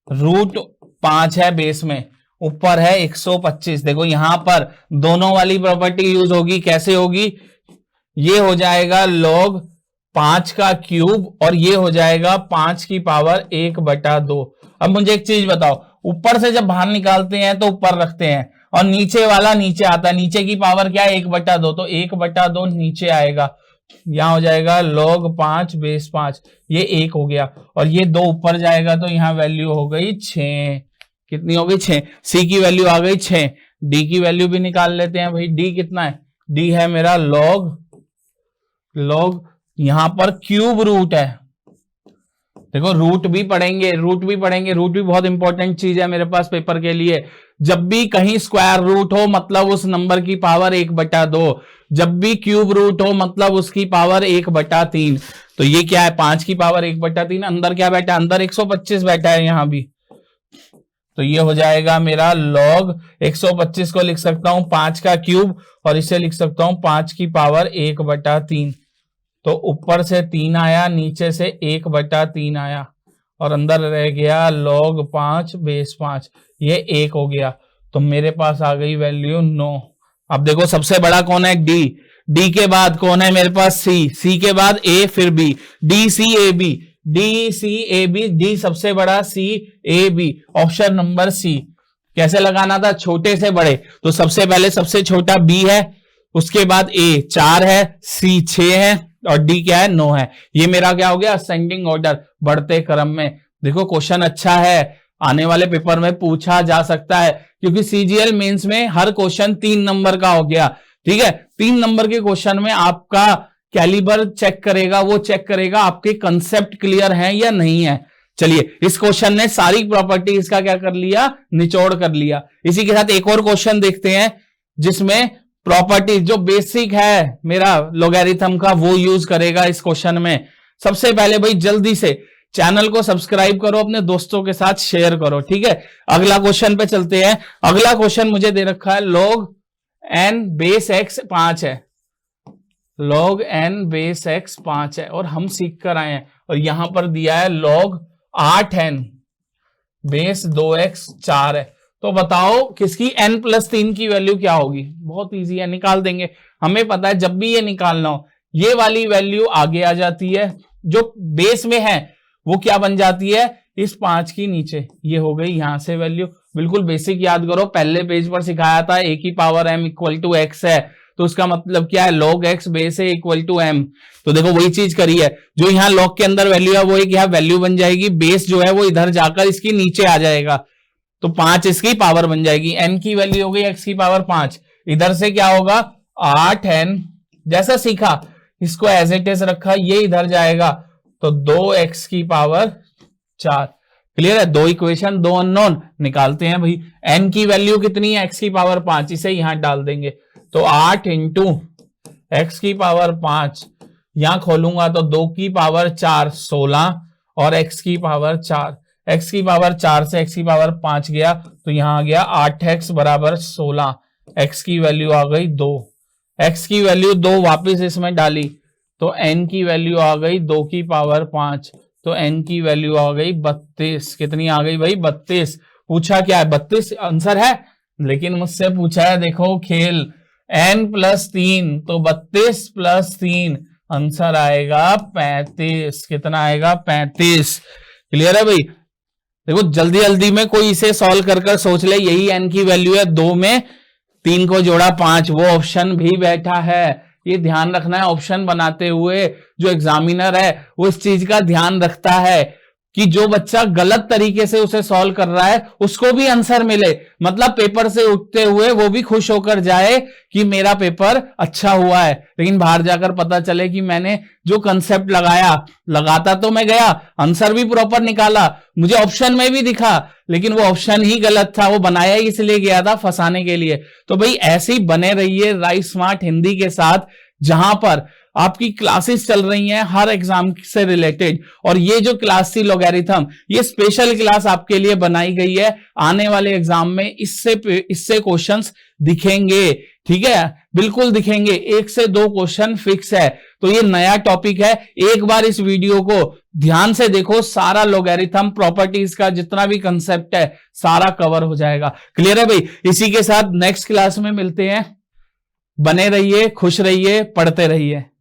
√5 है बेस में, ऊपर है 125। देखो यहां पर दोनों वाली प्रॉपर्टी यूज होगी, कैसे होगी, ये हो जाएगा log 5 का क्यूब और ये हो जाएगा 5 की पावर 1/2। अब मुझे एक चीज बताओ, ऊपर से जब बाहर निकालते हैं तो ऊपर रखते हैं और नीचे वाला नीचे आता है, नीचे की पावर क्या है 1/2, तो 1/2 नीचे आएगा, यहां हो जाएगा log 5 बेस 5, ये 1 हो गया, और ये 2 ऊपर जाएगा तो यहां वैल्यू हो गई 6। कितनी हो गई 6। सी की वैल्यू आ गई 6। डी की वैल्यू भी निकाल लेते हैं भाई, डी कितना है, डी है मेरा log यहां पर क्यूब रूट है। देखो रूट भी पढ़ेंगे, रूट भी बहुत इंपॉर्टेंट चीज है मेरे पास पेपर के लिए। जब भी कहीं स्क्वायर रूट हो मतलब उस नंबर की पावर 1/2, जब भी क्यूब रूट हो मतलब उसकी पावर 1/3। तो ये क्या है 5 की पावर 1/3, अंदर क्या बैठा है, अंदर 125 बैठा है यहां भी, तो ये हो जाएगा मेरा log 125 को लिख सकता हूं 5 का क्यूब और इसे लिख सकता हूं 5 की पावर 1/3। तो ऊपर से 3 आया, नीचे से 1/3 आया और अंदर रह गया log 5 बेस 5, ये 1 हो गया। तो मेरे पास आ गई वैल्यू 9। अब देखो सबसे बड़ा कौन है, डी के बाद कौन है मेरे पास, सी के बाद ए फिर बी, DCAB, डी सबसे बड़ा, CAB, ऑप्शन नंबर सी। कैसे लगाना था, छोटे से बड़े, तो सबसे पहले सबसे छोटा बी है, उसके बाद ए 4 है, सी 6 है और डी क्या है 9 है। ये मेरा क्या हो गया असेंडिंग ऑर्डर, बढ़ते क्रम में। देखो क्वेश्चन अच्छा है, आने वाले पेपर में पूछा जा सकता है, क्योंकि सीजीएल मेंस में हर क्वेश्चन 3 नंबर का हो गया, ठीक है। 3 नंबर के क्वेश्चन में आपका कैलिबर चेक करेगा, वो चेक करेगा आपके कंसेप्ट क्लियर हैं या नहीं है। चलिए इस क्वेश्चन ने सारी प्रॉपर्टीज का क्या कर लिया, निचोड़ कर लिया। इसी के साथ एक और क्वेश्चन देखते हैं जिसमें प्रॉपर्टीज जो बेसिक है मेरा लॉगरिथम का वो यूज करेगा इस क्वेश्चन में। सबसे पहले भाई जल्दी से चैनल को सब्सक्राइब करो, अपने दोस्तों के साथ शेयर करो, ठीक है। अगला क्वेश्चन पे चलते हैं। अगला क्वेश्चन मुझे दे रखा है log n बेस x 5 है, log n बेस x 5 है और हम सीख कर आए हैं, और यहां पर दिया है log 8n बेस 2x 4 है। तो बताओ किसकी n+3 की वैल्यू क्या होगी। बहुत इजी है, निकाल देंगे। हमें पता है जब भी ये निकालना हो ये वाली वैल्यू आगे आ जाती है, जो बेस में है वो क्या बन जाती है, इस 5 की नीचे। ये हो गई यहां से वैल्यू। बिल्कुल बेसिक याद करो, पहले पेज पर सिखाया था a की power m equal to x है, तो उसका मतलब क्या है, log x बेस है इक्वल टू m। तो देखो वही चीज करी है, जो यहाँ log के अंदर वैल्यू है वो एक यहाँ वैल्यू बन जाएगी, बेस जो है वो इधर जाकर इसकी नीचे आ जाएगा, तो 5 इसकी पावर बन जाएगी। n की वैल्यू हो गई x की पावर 5, इधर से क्या होगा 8n, जैसा सीखा इसको एज इट इज रखा, ये इधर जाएगा तो 2x की पावर 4। क्लियर है, दो इक्वेशन दो अननोन, निकालते हैं भाई। n की वैल्यू कितनी है, x की पावर 5, इसे यहां डाल देंगे तो 8 इंटू x की पावर 5, यहां खोलूंगा तो 2 की पावर 4 16 और x की पावर 4, x की पावर 4 से x की पावर 5 गया तो यहां आ गया 8x बराबर 16, x की वैल्यू आ गई 2, x की वैल्यू 2 वापिस इसमें डाली तो n की वैल्यू आ गई 2 की पावर 5, तो n की वैल्यू आ गई 32। कितनी आ गई भाई 32। पूछा क्या है 32 आंसर है, लेकिन मुझसे पूछा है देखो खेल n+3, तो 32+3 आंसर आएगा 35। कितना आएगा 35। क्लियर है भाई। देखो जल्दी जल्दी में कोई इसे सॉल्व कर सोच ले, यही n की वैल्यू है, 2 में 3 को जोड़ा 5, वो ऑप्शन भी बैठा है। ये ध्यान रखना है, ऑप्शन बनाते हुए जो एग्जामिनर है वो इस चीज का ध्यान रखता है कि जो बच्चा गलत तरीके से उसे सॉल्व कर रहा है उसको भी आंसर मिले, मतलब पेपर से उठते हुए वो भी खुश होकर जाए कि मेरा पेपर अच्छा हुआ है, लेकिन बाहर जाकर पता चले कि मैंने जो कंसेप्ट लगाता तो मैं गया, आंसर भी प्रॉपर निकाला, मुझे ऑप्शन में भी दिखा, लेकिन वो ऑप्शन ही गलत था, वो बनाया ही इसलिए गया था फंसाने के लिए। तो भाई ऐसे ही बने रहिए राइस स्मार्ट हिंदी के साथ, जहां पर आपकी क्लासेस चल रही हैं हर एग्जाम से रिलेटेड। और ये जो क्लास थी लॉगरिथम, ये स्पेशल क्लास आपके लिए बनाई गई है, आने वाले एग्जाम में इससे क्वेश्चंस दिखेंगे, ठीक है, बिल्कुल दिखेंगे, 1 से 2 क्वेश्चन फिक्स है। तो ये नया टॉपिक है, एक बार इस वीडियो को ध्यान से देखो, सारा लॉगरिथम प्रॉपर्टीज का जितना भी कंसेप्ट है सारा कवर हो जाएगा। क्लियर है भाई। इसी के साथ नेक्स्ट क्लास में मिलते हैं, बने रहिए, खुश रहिए, पढ़ते रहिए।